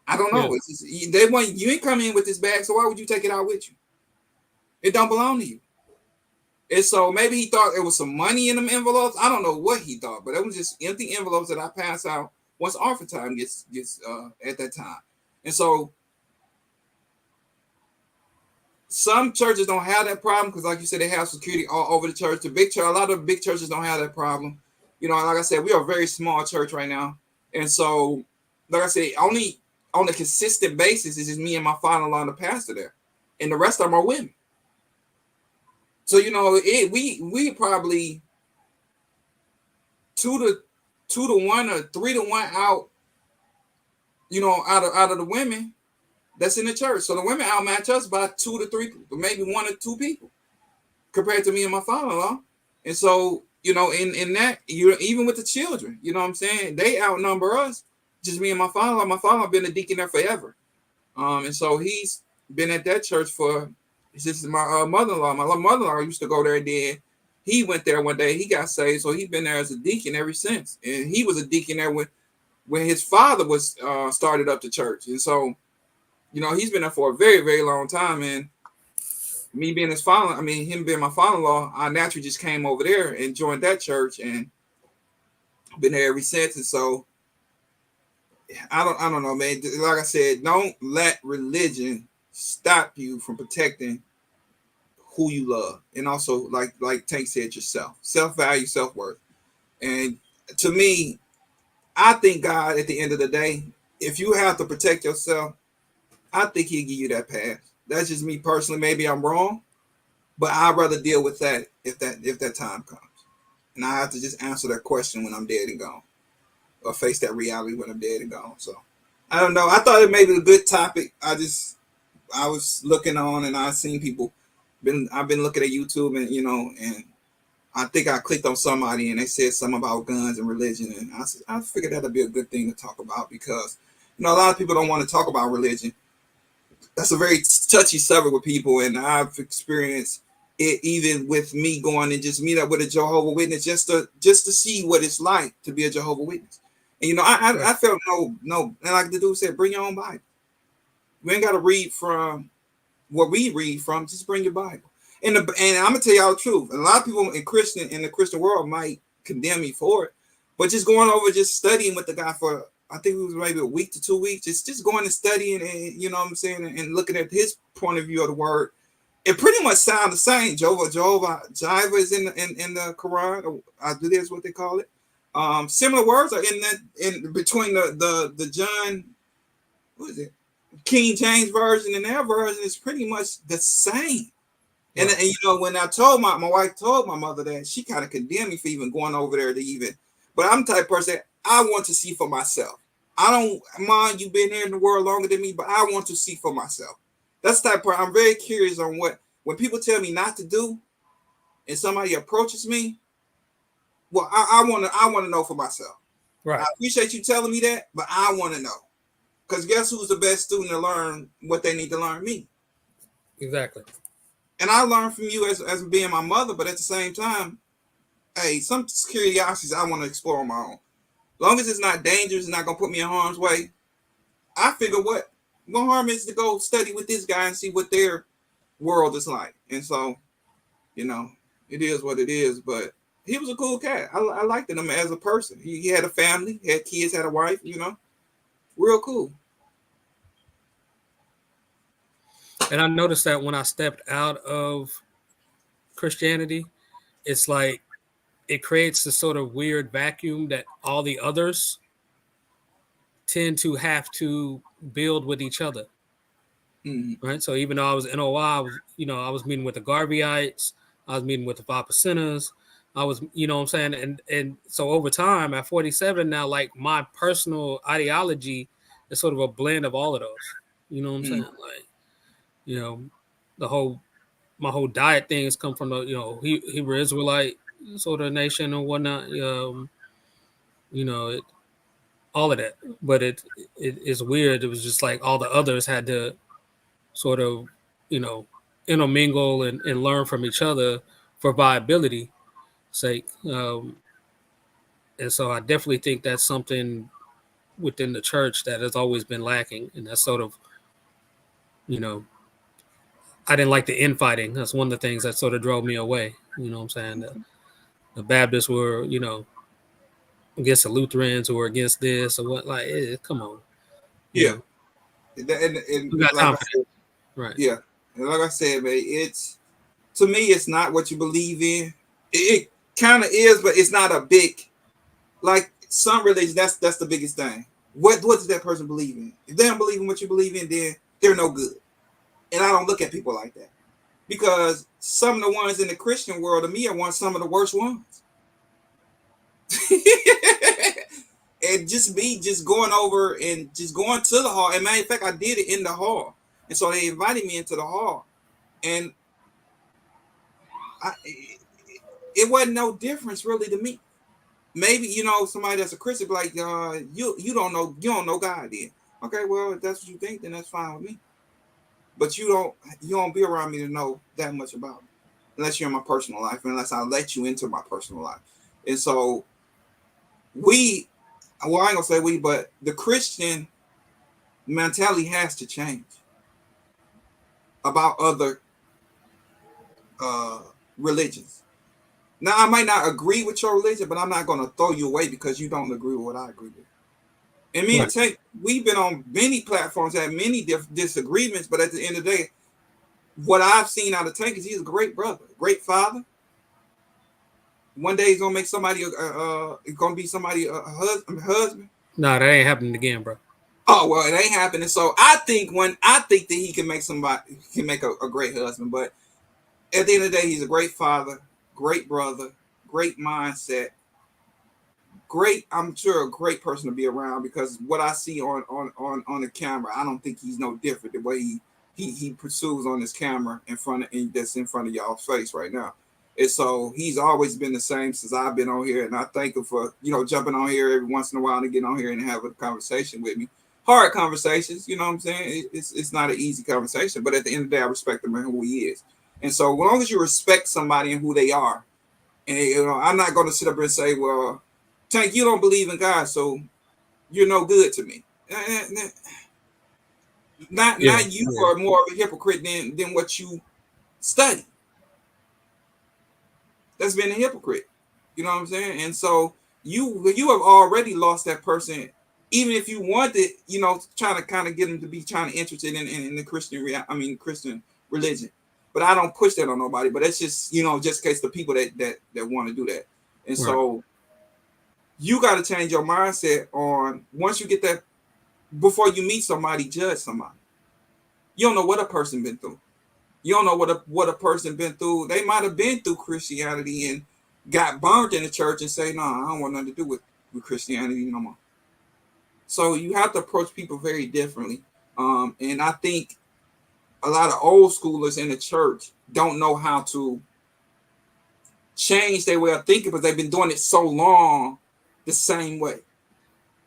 I don't know. Yeah. You ain't come in with this bag, so why would you take it out with you? It don't belong to you. And so maybe he thought there was some money in them envelopes. I don't know what he thought, but it was just empty envelopes that I pass out once offering time gets at that time. And so some churches don't have that problem because, like you said, they have security all over the church. The big church, a lot of big churches don't have that problem. You know, like I said, we are a very small church right now, and so, like I said, only on a consistent basis is just me and my father-in-law and the pastor there, and the rest of them are women. So you know, we probably 2 to 1 or 3 to 1 out, you know, out of the women that's in the church. So the women outmatch us by 2 to 3, maybe 1 or 2 people compared to me and my father-in-law. And so, you know, in that, you even with the children, you know what I'm saying? They outnumber us, just me and my father-in-law. My father-in-law been a deacon there forever. And so he's been at that church for, this is my mother-in-law. My mother-in-law used to go there, and then he went there one day. He got saved, so he's been there as a deacon ever since. And he was a deacon there when his father was started up the church. And so, you know, he's been there for a very, very long time. And me being his father, I mean, him being my father-in-law, I naturally just came over there and joined that church and been there ever since. And so I don't know, man. Like I said, don't let religion stop you from protecting who you love. And also, like Tank said, yourself. Self-value, self-worth. And to me, I think God, at the end of the day, if you have to protect yourself, I think he'll give you that pass. That's just me personally. Maybe I'm wrong, but I'd rather deal with that if that time comes. And I have to just answer that question when I'm dead and gone, or face that reality when I'm dead and gone. So I don't know. I thought it may be a good topic. I was looking on and I seen people. I've been looking at YouTube and, you know, and I think I clicked on somebody and they said something about guns and religion, and I figured that'd be a good thing to talk about because, you know, a lot of people don't want to talk about religion. That's a very touchy subject with people, and I've experienced it even with me going and just meet up with a Jehovah Witness just to see what it's like to be a Jehovah Witness. And you know, I felt no, and like the dude said, bring your own Bible. We ain't got to read from what we read from. Just bring your Bible. And I'm gonna tell y'all the truth. And a lot of people in the Christian world might condemn me for it, but just going over, just studying with the guy for, I think it was maybe a week to 2 weeks, just going and studying, and you know what I'm saying, and looking at his point of view of the word, it pretty much sounds the same. Jehovah is in the Quran. I do this what they call it. Similar words are in between the John, what is it, King James version and their version is pretty much the same. And you know, when I told my wife told my mother that, she kind of condemned me for even going over there to even. But I'm the type of person I want to see for myself. I don't mind you being here in the world longer than me, but I want to see for myself. That's the type of person. I'm very curious on when people tell me not to do, and somebody approaches me. Well, I want to know for myself. Right. I appreciate you telling me that, but I want to know, because guess who's the best student to learn what they need to learn? Me. Exactly. And I learned from you as being my mother, but at the same time, hey, some curiosities I want to explore on my own. As long as it's not dangerous, not gonna put me in harm's way, I figure what harm is to go study with this guy and see what their world is like. And so, you know, it is what it is. But he was a cool cat. I liked him as a person. He had a family, had kids, had a wife. You know, real cool. And I noticed that when I stepped out of Christianity, it's like it creates this sort of weird vacuum that all the others tend to have to build with each other. Mm-hmm. Right. So even though I was NOI, I was meeting with the Garveyites, I was meeting with the 5%ers. I was, you know what I'm saying? And so over time at 47 now, like my personal ideology is sort of a blend of all of those. You know what I'm saying? Like, you know, my whole diet things come from the, Hebrew Israelite sort of nation and whatnot. All of that. But it is weird. It was just like all the others had to sort of, intermingle and learn from each other for viability sake. And so I definitely think that's something within the church that has always been lacking. And that's sort of, I didn't like the infighting. That's one of the things that sort of drove me away. You know what I'm saying? The Baptists were, against the Lutherans who were against this or what. Like, come on, you Yeah. know, And who got like time I for said, that? Right. yeah. And like I said, man, it's to me, it's not what you believe in. It kind of is, but it's not a big like some religions. That's the biggest thing. What does that person believe in? If they don't believe in what you believe in, then they're no good. And I don't look at people like that because some of the ones in the Christian world to me are some of the worst ones. And just me just going over and just going to the hall. And matter of fact, I did it in the hall. And so they invited me into the hall. And it wasn't no difference really to me. Maybe, somebody that's a Christian, like, you don't know God then. Okay, well, if that's what you think, then that's fine with me. But you don't be around me to know that much about me. Unless you're in my personal life, unless I let you into my personal life. And so I ain't gonna say we, but the Christian mentality has to change about other religions. Now, I might not agree with your religion, but I'm not going to throw you away because you don't agree with what I agree with. And me and Tank, we've been on many platforms, had many disagreements, but at the end of the day, what I've seen out of Tank is he's a great brother, great father. One day he's going to make somebody, going to be somebody, a husband. No, that ain't happening again, bro. Oh, well, it ain't happening. So I think that he can make a great husband, but at the end of the day, he's a great father, great brother, great mindset, I'm sure a great person to be around because what I see on the camera, I don't think he's no different the way he pursues on this camera that's in front of y'all's face right now. And so he's always been the same since I've been on here, and I thank him for jumping on here every once in a while to get on here and have a conversation with me. Hard conversations, you know what I'm saying? It's not an easy conversation, but at the end of the day, I respect him and who he is. And so as long as you respect somebody and who they are, and I'm not going to sit up and say, well, Tank, you don't believe in God, so you're no good to me. Not you are more of a hypocrite than what you study. That's been a hypocrite. You know what I'm saying? And so you have already lost that person. Even if you wanted, trying to kind of get them to be trying to interested in the Christian religion. But I don't push that on nobody. But that's just, just in case the people that want to do that. And so you got to change your mindset on once you get that, before you meet somebody, judge somebody. You don't know what a person been through. You don't know what a person been through. They might have been through Christianity and got burned in the church and say, no, I don't want nothing to do with Christianity no more. So you have to approach people very differently. And I think a lot of old schoolers in the church don't know how to change their way of thinking because they've been doing it so long the same way.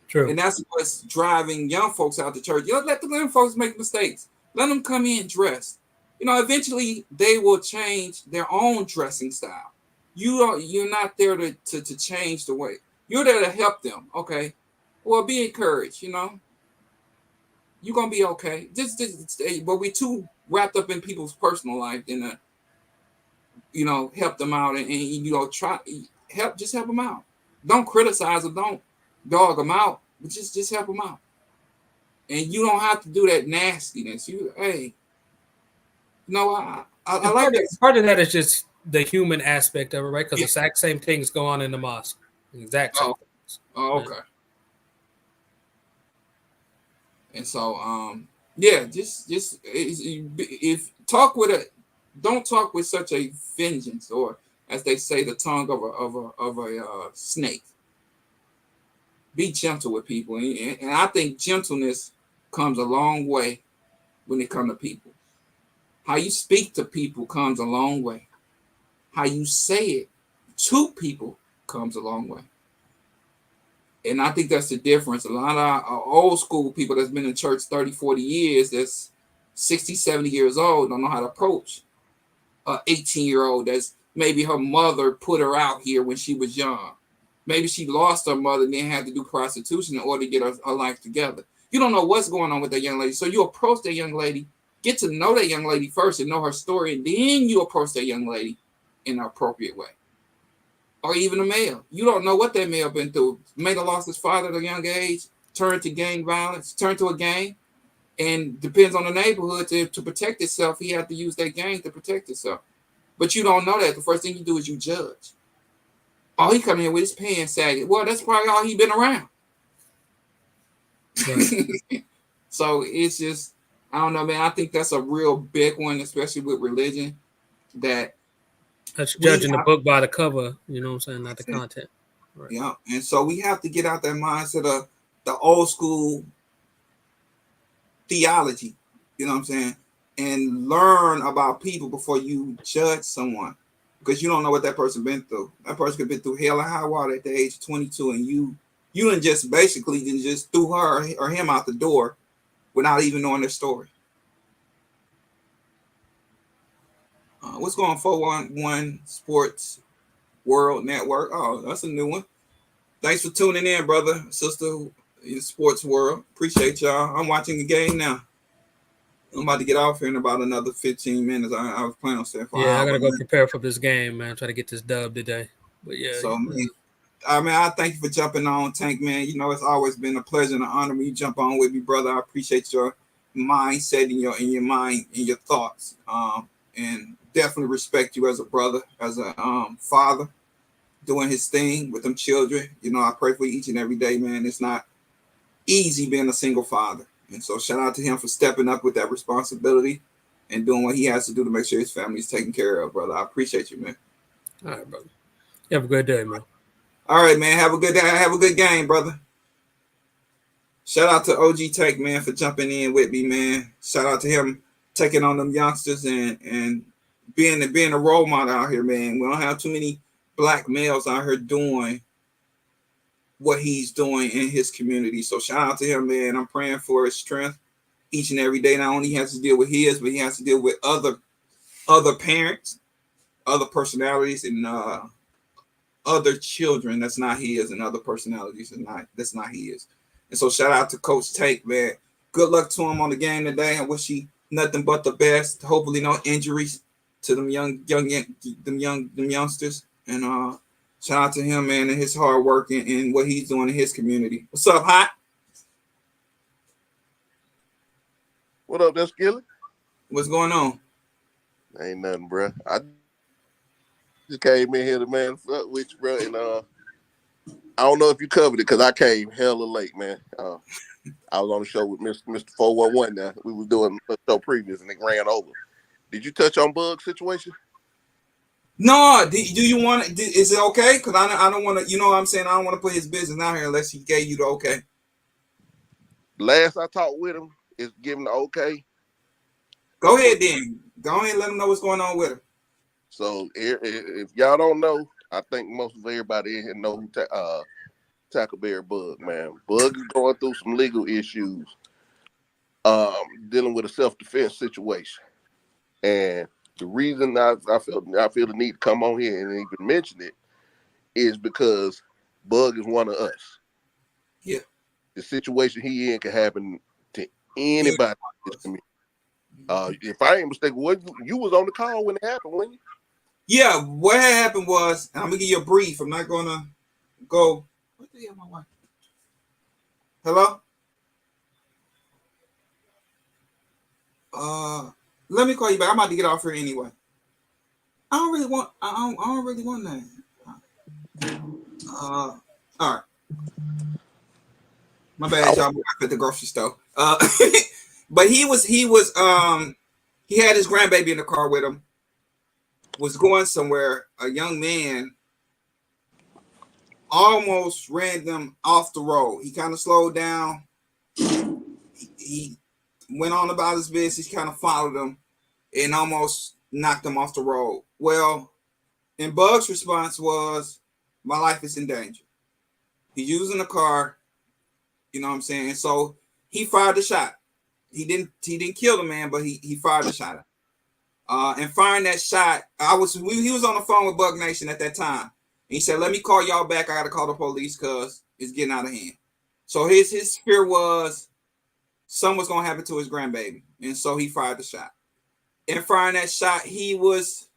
True. And that's what's driving young folks out the church. Let the young folks make mistakes. Let them come in dressed. Eventually they will change their own dressing style. You're not there to change the way. You're there to help them. Okay. Well, be encouraged, You're gonna be okay. But we too wrapped up in people's personal life and help them out and try help them out. Don't criticize them, don't dog them out, but just help them out. And you don't have to do that nastiness. I like that. Part of that is just the human aspect of it, right? Because the exact same things go on in the mosque. Exact same things. Oh, okay. And so, just if don't talk with such a vengeance, or as they say, the tongue of a snake. Be gentle with people, and I think gentleness comes a long way when it comes to people. How you speak to people comes a long way. How you say it to people comes a long way. And I think that's the difference. A lot of old school people that's been in church 30, 40 years, that's 60, 70 years old, don't know how to approach an 18-year-old that's maybe her mother put her out here when she was young. Maybe she lost her mother and then had to do prostitution in order to get her life together. You don't know what's going on with that young lady. So you approach that young lady Get to know that young lady first and know her story, and then you approach that young lady in an appropriate way. Or even a male. You don't know what that male been through. May have lost his father at a young age, turned to gang violence, turned to a gang, and depends on the neighborhood to protect itself. He had to use that gang to protect itself. But you don't know that. The first thing you do is you judge. Oh, he coming here with his pants sagging. Well, that's probably all he been around. Right. So it's just, I don't know, man. I think that's a real big one, especially with religion. That's judging the book by the cover, you know what I'm saying, not the content. Right. Yeah, and so we have to get out that mindset of the old school theology, you know what I'm saying, and learn about people before you judge someone, because you don't know what that person been through. That person could have been through hell and high water at the age of 22, and you didn't just basically just threw her or him out the door without even knowing their story. What's going on, 411 Sports World Network? Oh, that's a new one. Thanks for tuning in, brother, sister, in the sports world. Appreciate y'all. I'm watching the game now. I'm about to get off here in about another 15 minutes. I was planning on staying for I gotta go prepare for this game, man. Try to get this dub today. But yeah. So I thank you for jumping on, Tank, man. You know, it's always been a pleasure and an honor when you jump on with me, brother. I appreciate your mindset and your mind and your thoughts. And definitely respect you as a brother, as a father, doing his thing with them children. You know, I pray for you each and every day, man. It's not easy being a single father. And so shout out to him for stepping up with that responsibility and doing what he has to do to make sure his family is taken care of, brother. I appreciate you, man. All right, brother. You have a good day, man. All right, man. Have a good day. Have a good game, brother. Shout out to OG Take, man, for jumping in with me, man. Shout out to him taking on them youngsters and being a role model out here, man. We don't have too many black males out here doing what he's doing in his community. So shout out to him, man. I'm praying for his strength each and every day. Not only he has to deal with his, but he has to deal with other parents, other personalities, and other children that's not his, and other personalities that's not his. And so shout out to Coach Tate, man. Good luck to him on the game today. I wish he nothing but the best. Hopefully no injuries to them youngsters. And shout out to him, man, and his hard work and what he's doing in his community. What's up, Hot? What up, there, Skillet? What's going on? Ain't nothing, bro. I just came in here to man fuck with you, bro. And I don't know if you covered it because I came hella late, man. I was on the show with Mr. 411 now. We was doing a show previous and it ran over. Did you touch on Bug's situation? No, do you want it? Is it okay? Because I don't want to, you know what I'm saying? I don't want to put his business out here unless he gave you the okay. Last I talked with him is giving the okay. Go ahead then. Go ahead and let him know what's going on with him. So if y'all don't know, I think most of everybody in here know who Tackleberry Bug, man. Bug is going through some legal issues, dealing with a self-defense situation. And the reason I feel the need to come on here and even mention it is because Bug is one of us. Yeah. The situation he in can happen to anybody in this community. If I ain't mistaken, you was on the call when it happened, weren't you? Yeah, what had happened was, and I'm gonna give you a brief. I'm not gonna go. What the hell, my wife? Hello? Let me call you back. I'm about to get off here anyway. I don't really want that. All right. My bad, y'all. I'm at the grocery store. But he had his grandbaby in the car with him. Was going somewhere. A young man almost ran them off the road. He kind of slowed down. He went on about his business. He kind of followed them and almost knocked them off the road. Well, and Bug's response was, "My life is in danger." He's using the car. You know what I'm saying? So he fired a shot. He didn't kill the man, but he fired a shot. And firing that shot, he was on the phone with Bug Nation at that time. And he said, "Let me call y'all back. I got to call the police because it's getting out of hand." So his fear was something was gonna happen to his grandbaby, and so he fired the shot. And firing that shot, he was,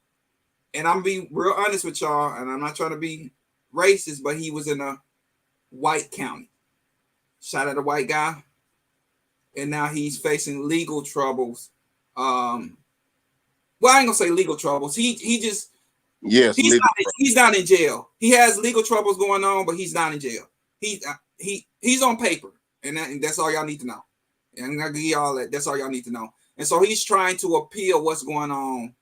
and I'm being real honest with y'all, and I'm not trying to be racist, but he was in a white county. Shot at a white guy, and now he's facing legal troubles. Well, I ain't gonna say legal troubles. He just he's not in jail. He has legal troubles going on, but he's not in jail. He's on paper, and that's all y'all need to know. And I'm gonna give y'all that. That's all y'all need to know. And so he's trying to appeal what's going on.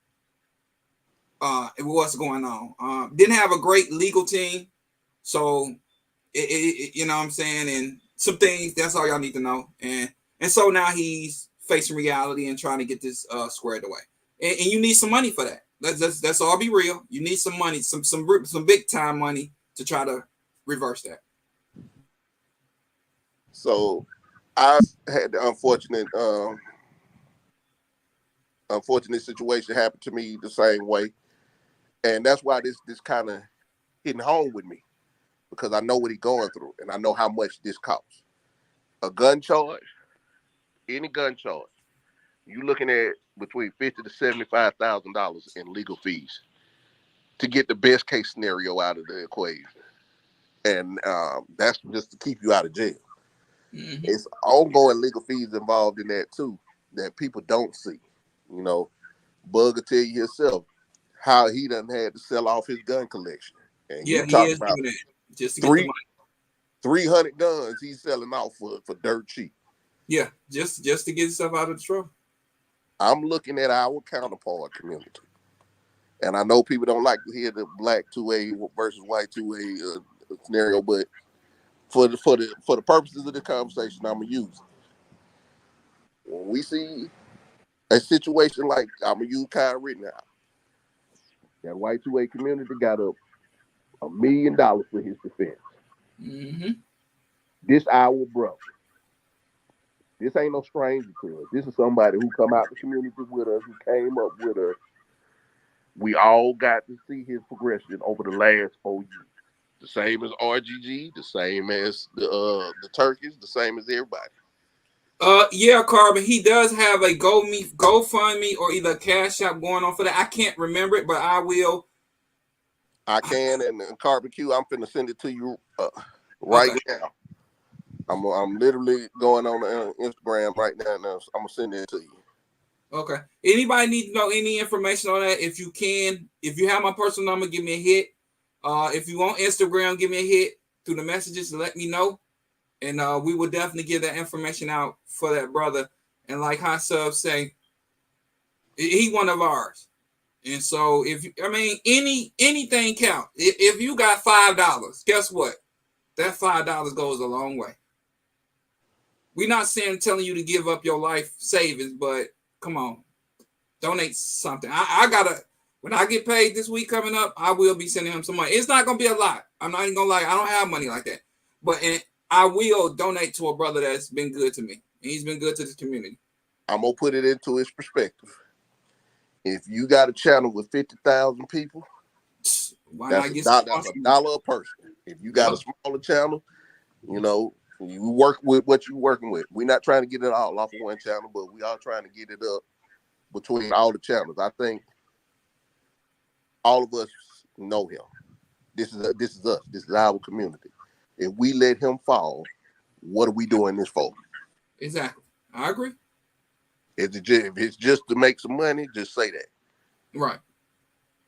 Didn't have a great legal team, so you know what I'm saying, and some things. That's all y'all need to know. And so now he's facing reality and trying to get this squared away. And you need some money for that. Let's all be real. You need some money, some big time money to try to reverse that. So I had the unfortunate situation happen to me the same way, and that's why this kind of hitting home with me, because I know what he's going through and I know how much this costs. A gun charge, any gun charge, you're looking at between $50,000 to $75,000 in legal fees to get the best case scenario out of the equation, and that's just to keep you out of jail. Mm-hmm. It's ongoing legal fees involved in that too that people don't see. You know, Bug will tell you himself how he done had to sell off his gun collection. And yeah, he is doing that just to get the money. 300 guns he's selling off for dirt cheap. Yeah, just to get himself out of the trouble. I'm looking at our counterpart community, and I know people don't like to hear the black 2A versus white 2A scenario, but for the purposes of the conversation, I'm gonna use it. When we see a situation like, I'm gonna use Kyrie now, that white 2A community got up $1 million for his defense. Mm-hmm. This our brother. This ain't no stranger to us. This is somebody who come out the community with us, who came up with us. We all got to see his progression over the last 4 years. The same as RGG, the same as the Turkeys, the same as everybody. Yeah, Carbon. He does have a GoFundMe or either Cash App going on for that. I can't remember it, but I will. I can, and Carbon Q, I'm finna send it to you right now. I'm literally going on Instagram right now, and I'm gonna send it to you. Okay. Anybody need to know any information on that? If you have my personal number, give me a hit. If you want Instagram, give me a hit through the messages and let me know. And we will definitely give that information out for that brother. And like Hot Sub say, he one of ours. And so anything count. If you got $5, guess what? That $5 goes a long way. We're not telling you to give up your life savings, but come on, donate something. I gotta, when I get paid this week coming up, I will be sending him some money. It's not gonna be a lot. I'm not even gonna lie. I don't have money like that, but I will donate to a brother that's been good to me. And he's been good to this community. I'm gonna put it into his perspective. If you got a channel with 50,000 people, that's $1 a person. If you got a smaller channel, you know, you work with what you're working with. We're not trying to get it all off of one channel, but we are trying to get it up between all the channels. I think all of us know him. This is us. This is our community. If we let him fall, what are we doing this for? Exactly. I agree. If it's just to make some money, just say that. Right.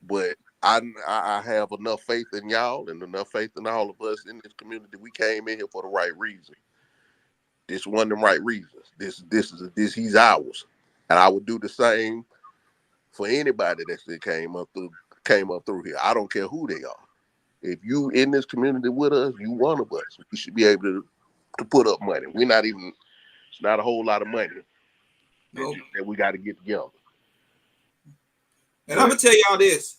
But I have enough faith in y'all and enough faith in all of us in this community. We came in here for the right reason. This one of them right reasons. This he's ours. And I would do the same for anybody that came up through here. I don't care who they are. If you in this community with us, you one of us. We should be able to put up money. It's not a whole lot of money that we got to get together. And I'm gonna tell y'all this.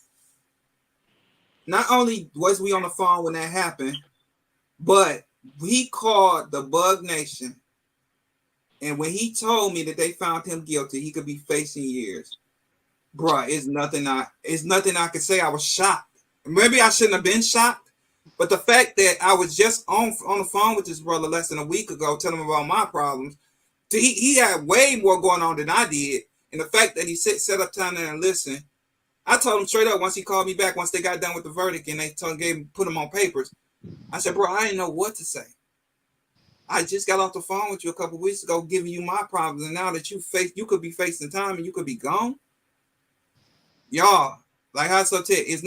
Not only was we on the phone when that happened, but he called the Bug Nation. And when he told me that they found him guilty, he could be facing years. Bruh, it's nothing I could say. I was shocked. Maybe I shouldn't have been shocked, but the fact that I was just on the phone with this brother less than a week ago telling him about my problems, he had way more going on than I did. And the fact that he set up time there and listen, I told him straight up once he called me back, once they got done with the verdict and they put him on papers. I said, bro, I didn't know what to say. I just got off the phone with you a couple weeks ago giving you my problems. And now that you could be facing time and you could be gone. Y'all, like I said, it's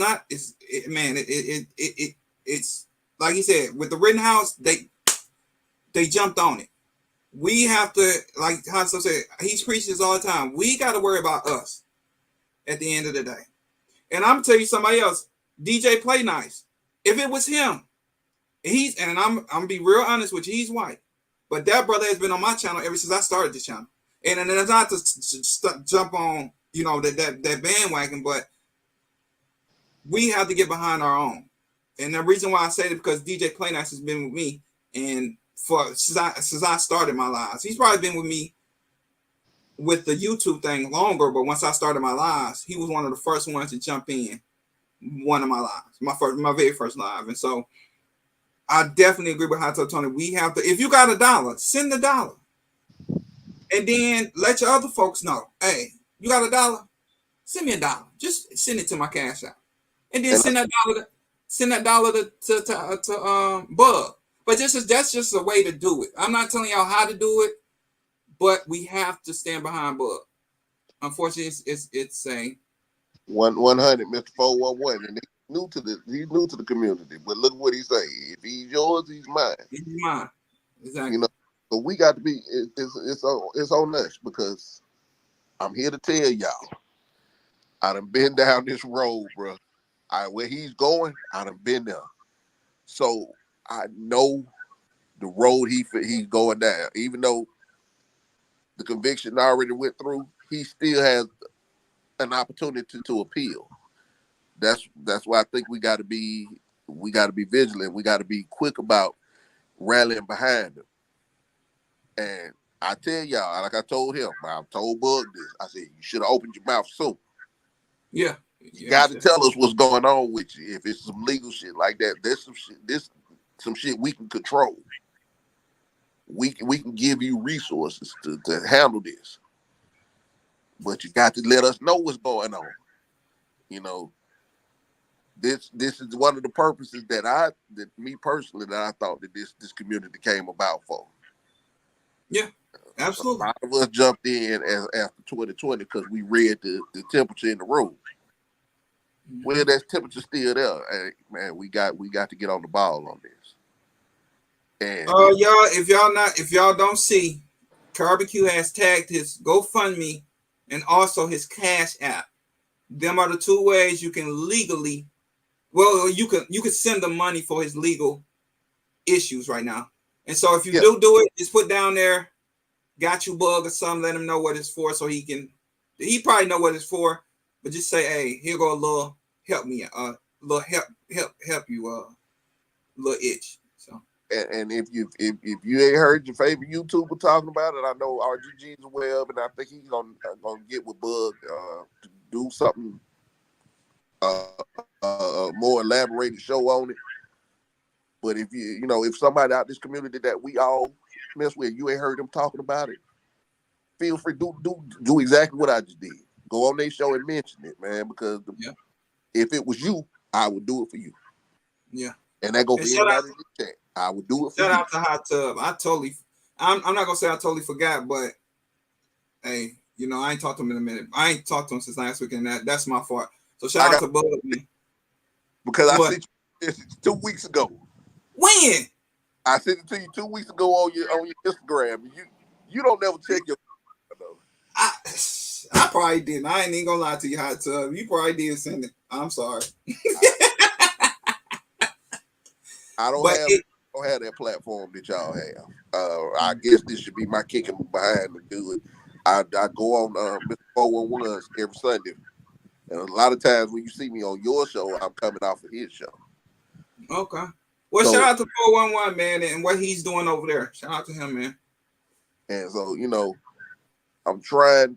like he said, with the Rittenhouse, they jumped on it. We have to, like Hassel said, he preaches all the time. We got to worry about us at the end of the day. And I'm gonna tell you somebody else, DJ Play Nice. If it was him, I'm gonna be real honest with you, he's white. But that brother has been on my channel ever since I started this channel. And it's not to jump on, that bandwagon, but we have to get behind our own. And the reason why I say that because DJ Play Nice has been with me and since I started my lives. He's probably been with me with the YouTube thing longer, but once I started my lives, he was one of the first ones to jump in one of my lives, my very first live. And so I definitely agree with Hato Tony. We have to, if you got $1, send the $1. And then let your other folks know, hey, you got $1? Send me $1. Just send it to my cash app. And then send that $1 to Bug. But that's just a way to do it. I'm not telling y'all how to do it, but we have to stand behind Bug. Unfortunately, it's saying 100, Mr. 411, and he's new to the community. But look what he say: if he's yours, he's mine. He's mine, exactly. So we got to be. It's on us because I'm here to tell y'all. I done been down this road, bro. Where he's going, I done been there. So I know the road he's going down. Even though the conviction already went through, he still has an opportunity to appeal. That's why I think we got to be vigilant. We got to be quick about rallying behind him. And I tell y'all, like I told him, I told Bug this. I said you should have opened your mouth soon. Yeah. You got to tell us what's going on with you. If it's some legal shit like that, there's some shit. Some shit we can control. We can give you resources to handle this. But you got to let us know what's going on. This is one of the purposes that I thought that this community came about for. Yeah, absolutely. A lot of us jumped in after 2020 because we read the temperature in the room. Mm-hmm. Well, that temperature still there. Hey, man, we got to get on the ball on this. And y'all, if y'all don't see, Barbecue has tagged his GoFundMe and also his Cash App. Them are the two ways you can legally. Well, you can send the money for his legal issues right now. And so if you do it, just put down there, got you Bug or something, let him know what it's for so he probably know what it's for, but just say, hey, here go a little help me, little help you, little itch. So. And if you ain't heard your favorite YouTuber talking about it, I know RGG's aware of it, and I think he's gonna get with Bug to do something more elaborated show on it. But if if somebody out this community that we all mess with, you ain't heard them talking about it, feel free do exactly what I just did. Go on their show and mention it, man, because if it was you, I would do it for you. Yeah. And that go for anybody in the chat. I would do it for you. Shout out to Hot Tub. I'm not gonna say I totally forgot, but hey, I ain't talked to him in a minute. I ain't talked to him since last week, and that's my fault. So shout out to Bug. Because I sent you this 2 weeks ago. When? I sent it to you 2 weeks ago on your Instagram. You don't never check your. I probably didn't. I ain't even gonna lie to you, Hot Tub. You probably did send it. I'm sorry. I don't have that platform that y'all have. I guess this should be my kicking behind to do it. I go on Mr. 411 every Sunday. And a lot of times when you see me on your show, I'm coming off of his show. Okay. Well, shout out to 411, man, and what he's doing over there. Shout out to him, man. And so, I'm trying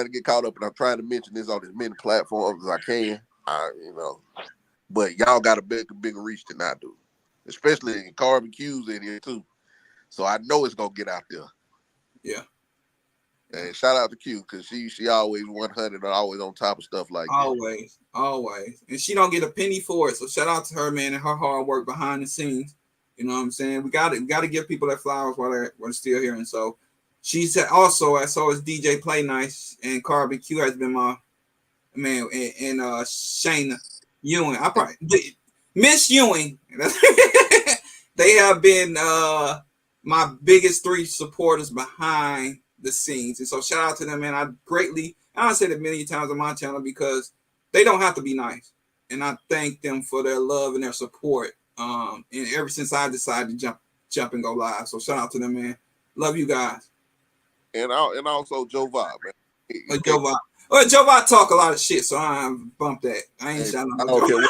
to get caught up, and I'm trying to mention this on as many platforms as I can. But y'all got a bigger reach than I do, especially in Carbon Q's in here too. So I know it's gonna get out there. Yeah. And shout out to Q because she always 100 and always on top of stuff like Always. And she don't get a penny for it. So shout out to her, man, and her hard work behind the scenes. You know what I'm saying? We gotta give people their flowers while they're still here. And so she said also, as so as DJ Play Nice and Carbon Q has been my man, and Shayna Ewing. I probably Miss Ewing. They have been my biggest 3 supporters behind the scenes. And so shout out to them, man. I said it many times on my channel because they don't have to be nice. And I thank them for their love and their support. And ever since I decided to jump and go live. So shout out to them, man. Love you guys. And also Joe Vibe, man. Joe Vibe. Well, Joe Vibe talk a lot of shit, so I bump that. I ain't shouting out Joe. Joe.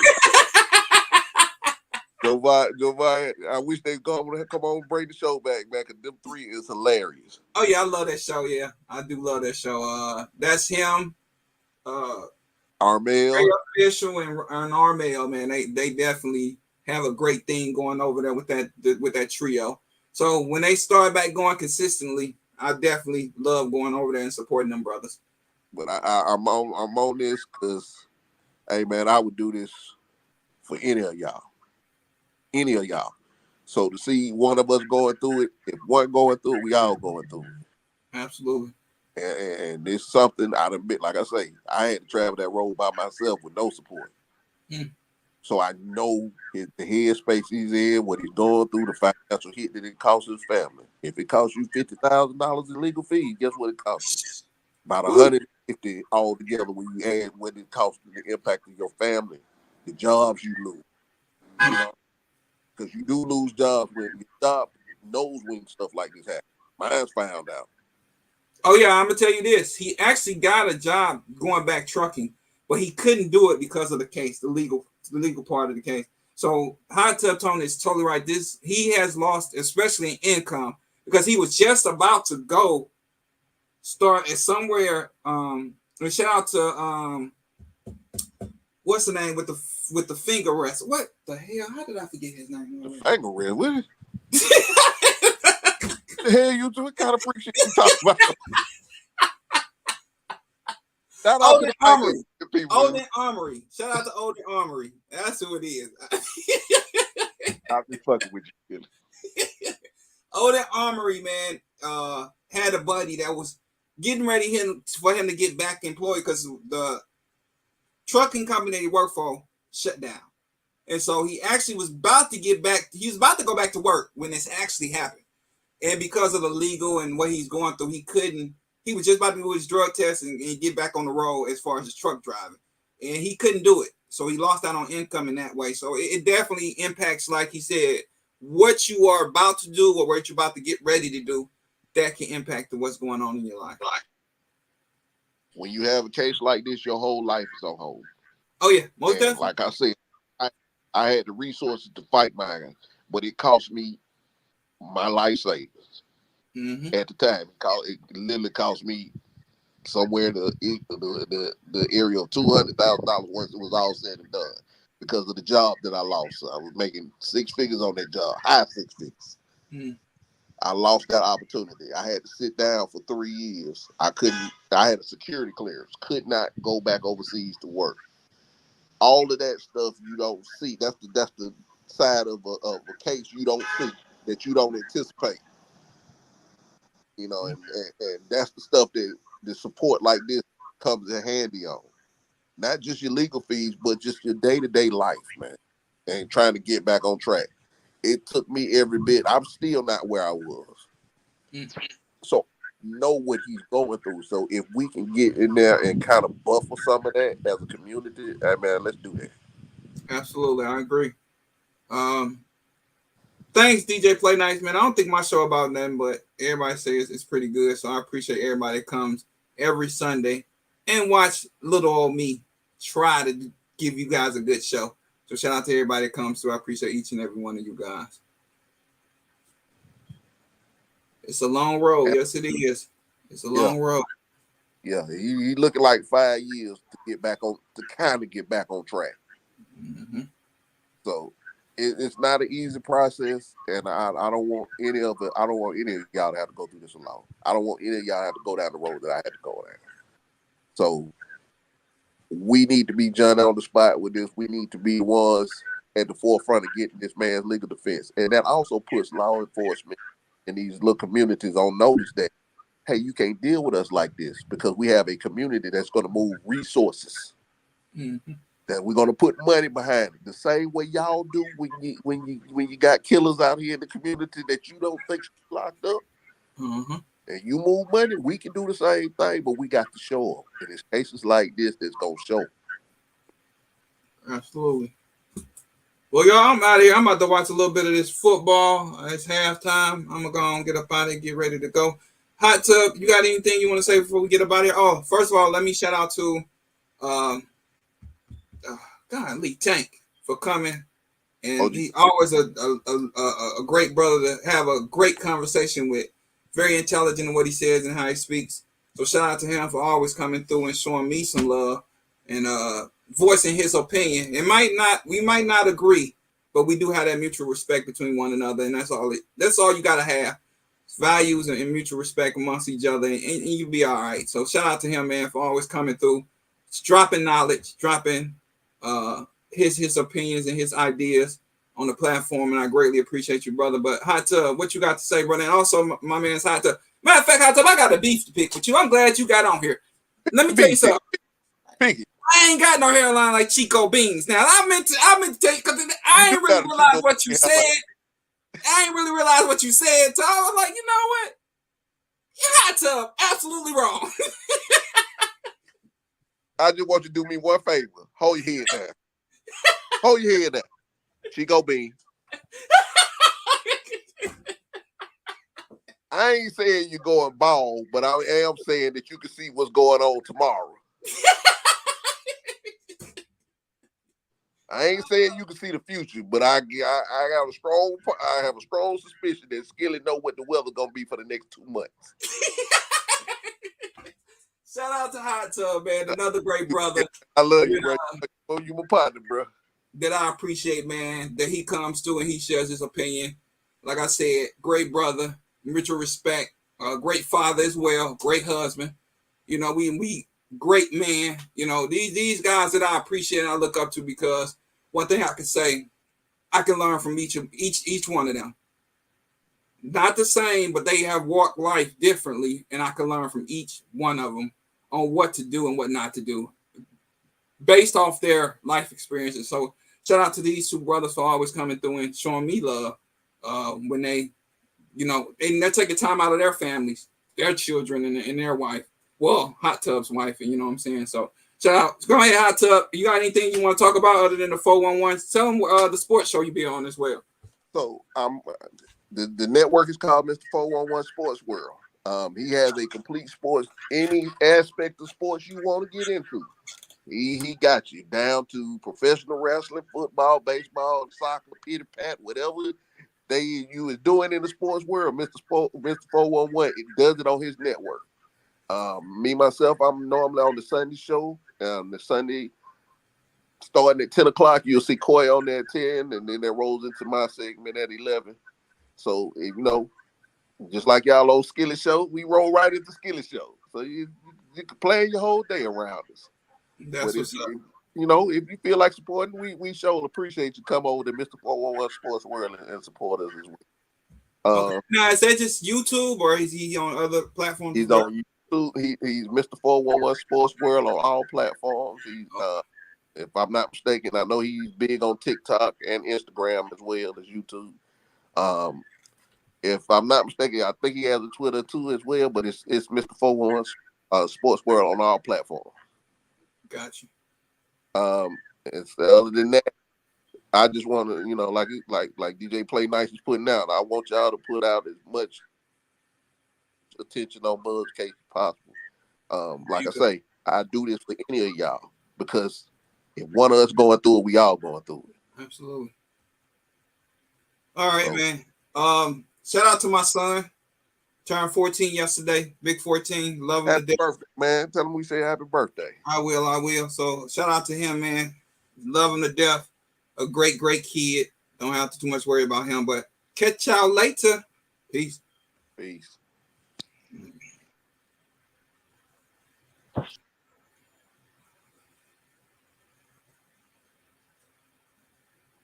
Joe Vibe, I wish they'd come on and bring the show back, man, because them 3 is hilarious. Oh, yeah, I love that show, yeah. I do love that show. That's him, Armel. Official, and Armel, man. They definitely have a great thing going over there with that trio. So when they start back going consistently, I definitely love going over there and supporting them brothers. But I'm on this because, hey, man, I would do this for any of y'all. So to see one of us going through it, if one going through it, we all going through it. Absolutely. And it's something I'd admit, like I say, I had to travel that road by myself with no support. So I know the headspace he's in, what he's going through, the financial hit that it costs his family. If it costs you $50,000 in legal fees, guess what it costs you? About $150 altogether when you add what it costs and the impact of your family, the jobs you lose. You know? Because you do lose jobs when your job knows when stuff like this happens. Mine's found out. Oh, yeah, I'm going to tell you this. He actually got a job going back trucking, but he couldn't do it because of the case, the legal part of the case. So Hot Tub Tony is totally right. He has lost, especially in income, because he was just about to go start at somewhere. And shout out to what's the name with the finger rest? What the hell? How did I forget his name? The finger rest? What? The hell you do? What kind of freak shit you talking about? Shout out to the Armory. people. Odin Armory. Shout out to Odin Armory. That's who it is. I'll be fucking with you. Odin Armory, man, had a buddy that was getting ready for him to get back employed because the trucking company that he worked for shut down. And so he actually was about to get back. He was about to go back to work when this actually happened. And because of the legal and what he's going through, he couldn't. He was just about to do his drug test and get back on the road as far as his truck driving. And he couldn't do it. So he lost out on income in that way. So it definitely impacts, like he said, what you are about to do or what you're about to get ready to do. That can impact what's going on in your life. When you have a case like this, your whole life is on hold. Oh, yeah. Most definitely. Like I said, I had the resources to fight mine, but it cost me my life savings. At the time. It literally cost me somewhere the area of $200,000 once it was all said and done because of the job that I lost. So I was making 6 figures on that job, high 6 figures. I lost that opportunity. I had to sit down for 3 years. I had a security clearance, could not go back overseas to work. All of that stuff you don't see. That's the side of a case you don't see, that you don't anticipate. You know, and that's the stuff that the support like this comes in handy on. Not just your legal fees, but just your day-to-day life, man, and trying to get back on track. It took me every bit. I'm still not where I was. So know what he's going through. So if we can get in there and kind of buffer some of that as a community, man, let's do that. Absolutely, I agree. Thanks, DJ Play Nice, man. I don't think my show about nothing, but everybody says it's pretty good. So I appreciate everybody that comes every Sunday and watch little old me try to give you guys a good show. So shout out to everybody that comes through. I appreciate each and every one of you guys. It's a long road. Yes, it is. It's a long road. Yeah, he looking like 5 years to kind of get back on track. So, it's not an easy process, and I don't want any of it. I don't want any of y'all to have to go through this alone. I don't want any of y'all to have to go down the road that I had to go down. So we need to be John on the spot with this. We need to be the ones at the forefront of getting this man's legal defense. And that also puts law enforcement in these little communities on notice that, hey, you can't deal with us like this because we have a community that's going to move resources. Mm-hmm. That we're going to put money behind it. The same way y'all do when you got killers out here in the community that you don't think should be locked up. Mm-hmm. And you move money, we can do the same thing, but we got to show them. And it's cases like this that's going to show. Absolutely. Well, y'all, I'm out of here. I'm about to watch a little bit of this football. It's halftime. I'm going to go and get up out of here, get ready to go. Hot Tub, you got anything you want to say before we get up out of here? Oh, first of all, let me shout out to Lee Tank for coming. And he always a great brother to have a great conversation with. Very intelligent in what he says and how he speaks. So shout out to him for always coming through and showing me some love and voicing his opinion. We might not agree, but we do have that mutual respect between one another, and that's all you gotta have. Values and mutual respect amongst each other, and you'll be all right. So shout out to him, man, for always coming through, dropping knowledge, dropping his opinions and his ideas on the platform, and I greatly appreciate you, brother. But Hot Tub, what you got to say, brother? And also, my man's Hot Tub. Matter of fact, Hot Tub, I got a beef to pick with you. I'm glad you got on here. Let me tell you something. I ain't got no hairline like Chico Beans. Now, I meant to tell you, because I ain't really realized what you said. I ain't really realized what you said. So I was like, you know what? Hot Tub, absolutely wrong. I just want you to do me one favor. Hold your head down. Hold your head down. Chico Bean. I ain't saying you're going bald, but I am saying that you can see what's going on tomorrow. I ain't saying you can see the future, but I have a strong suspicion that Skilly know what the weather gonna be for the next 2 months. Shout out to Hot Tub, man, another great brother. I love you, bro. You my partner, bro. That I appreciate, man, that he comes through and he shares his opinion. Like I said, great brother, mutual respect, great father as well, great husband. You know, we great man. You know, these guys that I appreciate and I look up to, because one thing I can say, I can learn from each one of them. Not the same, but they have walked life differently, and I can learn from each one of them on what to do and what not to do based off their life experiences. So shout out to these two brothers for always coming through and showing me love when they, you know, they're taking time out of their families, their children, and their wife. Well, Hot Tub's wife, and you know what I'm saying? So shout out. Go ahead, Hot Tub. You got anything you want to talk about other than the 411? Tell them the sports show you be on as well. So the network is called Mr. 411 Sports World. He has a complete sports, any aspect of sports you want to get into. He got you down to professional wrestling, football, baseball, soccer, pitty pat, whatever you is doing in the sports world. Mr. 411, it does it on his network. Me myself, I'm normally on the Sunday show. The Sunday starting at 10 o'clock, you'll see Coy on there at 10, and then that rolls into my segment at 11. So you know, just like y'all old Skilly show, we roll right into Skilly show. So you can plan your whole day around us. That's what's up. You know, if you feel like supporting, we sure appreciate you come over to Mr. 411 Sports World and support us as well. Okay. Now, is that just YouTube, or is he on other platforms? He's on YouTube. He's Mr. 411 Sports World on all platforms. If I'm not mistaken, I know he's big on TikTok and Instagram as well as YouTube. If I'm not mistaken, I think he has a Twitter too as well, but it's Mr. 411 Sports World on all platforms. Gotcha. Other than that, I just want to, you know, like DJ Play Nice is putting out, I want y'all to put out as much attention on Buzz case as possible. Like I say, I do this for any of y'all, because if one of us going through it, we all going through it. Absolutely. All right, man. Shout out to my son. Turned 14 yesterday. Big 14. Love him to Happy death. birthday, man. Tell him we say happy birthday. I will. So shout out to him, man. Love him to death. A great kid. Don't have to too much worry about him. But catch y'all later. Peace. Peace.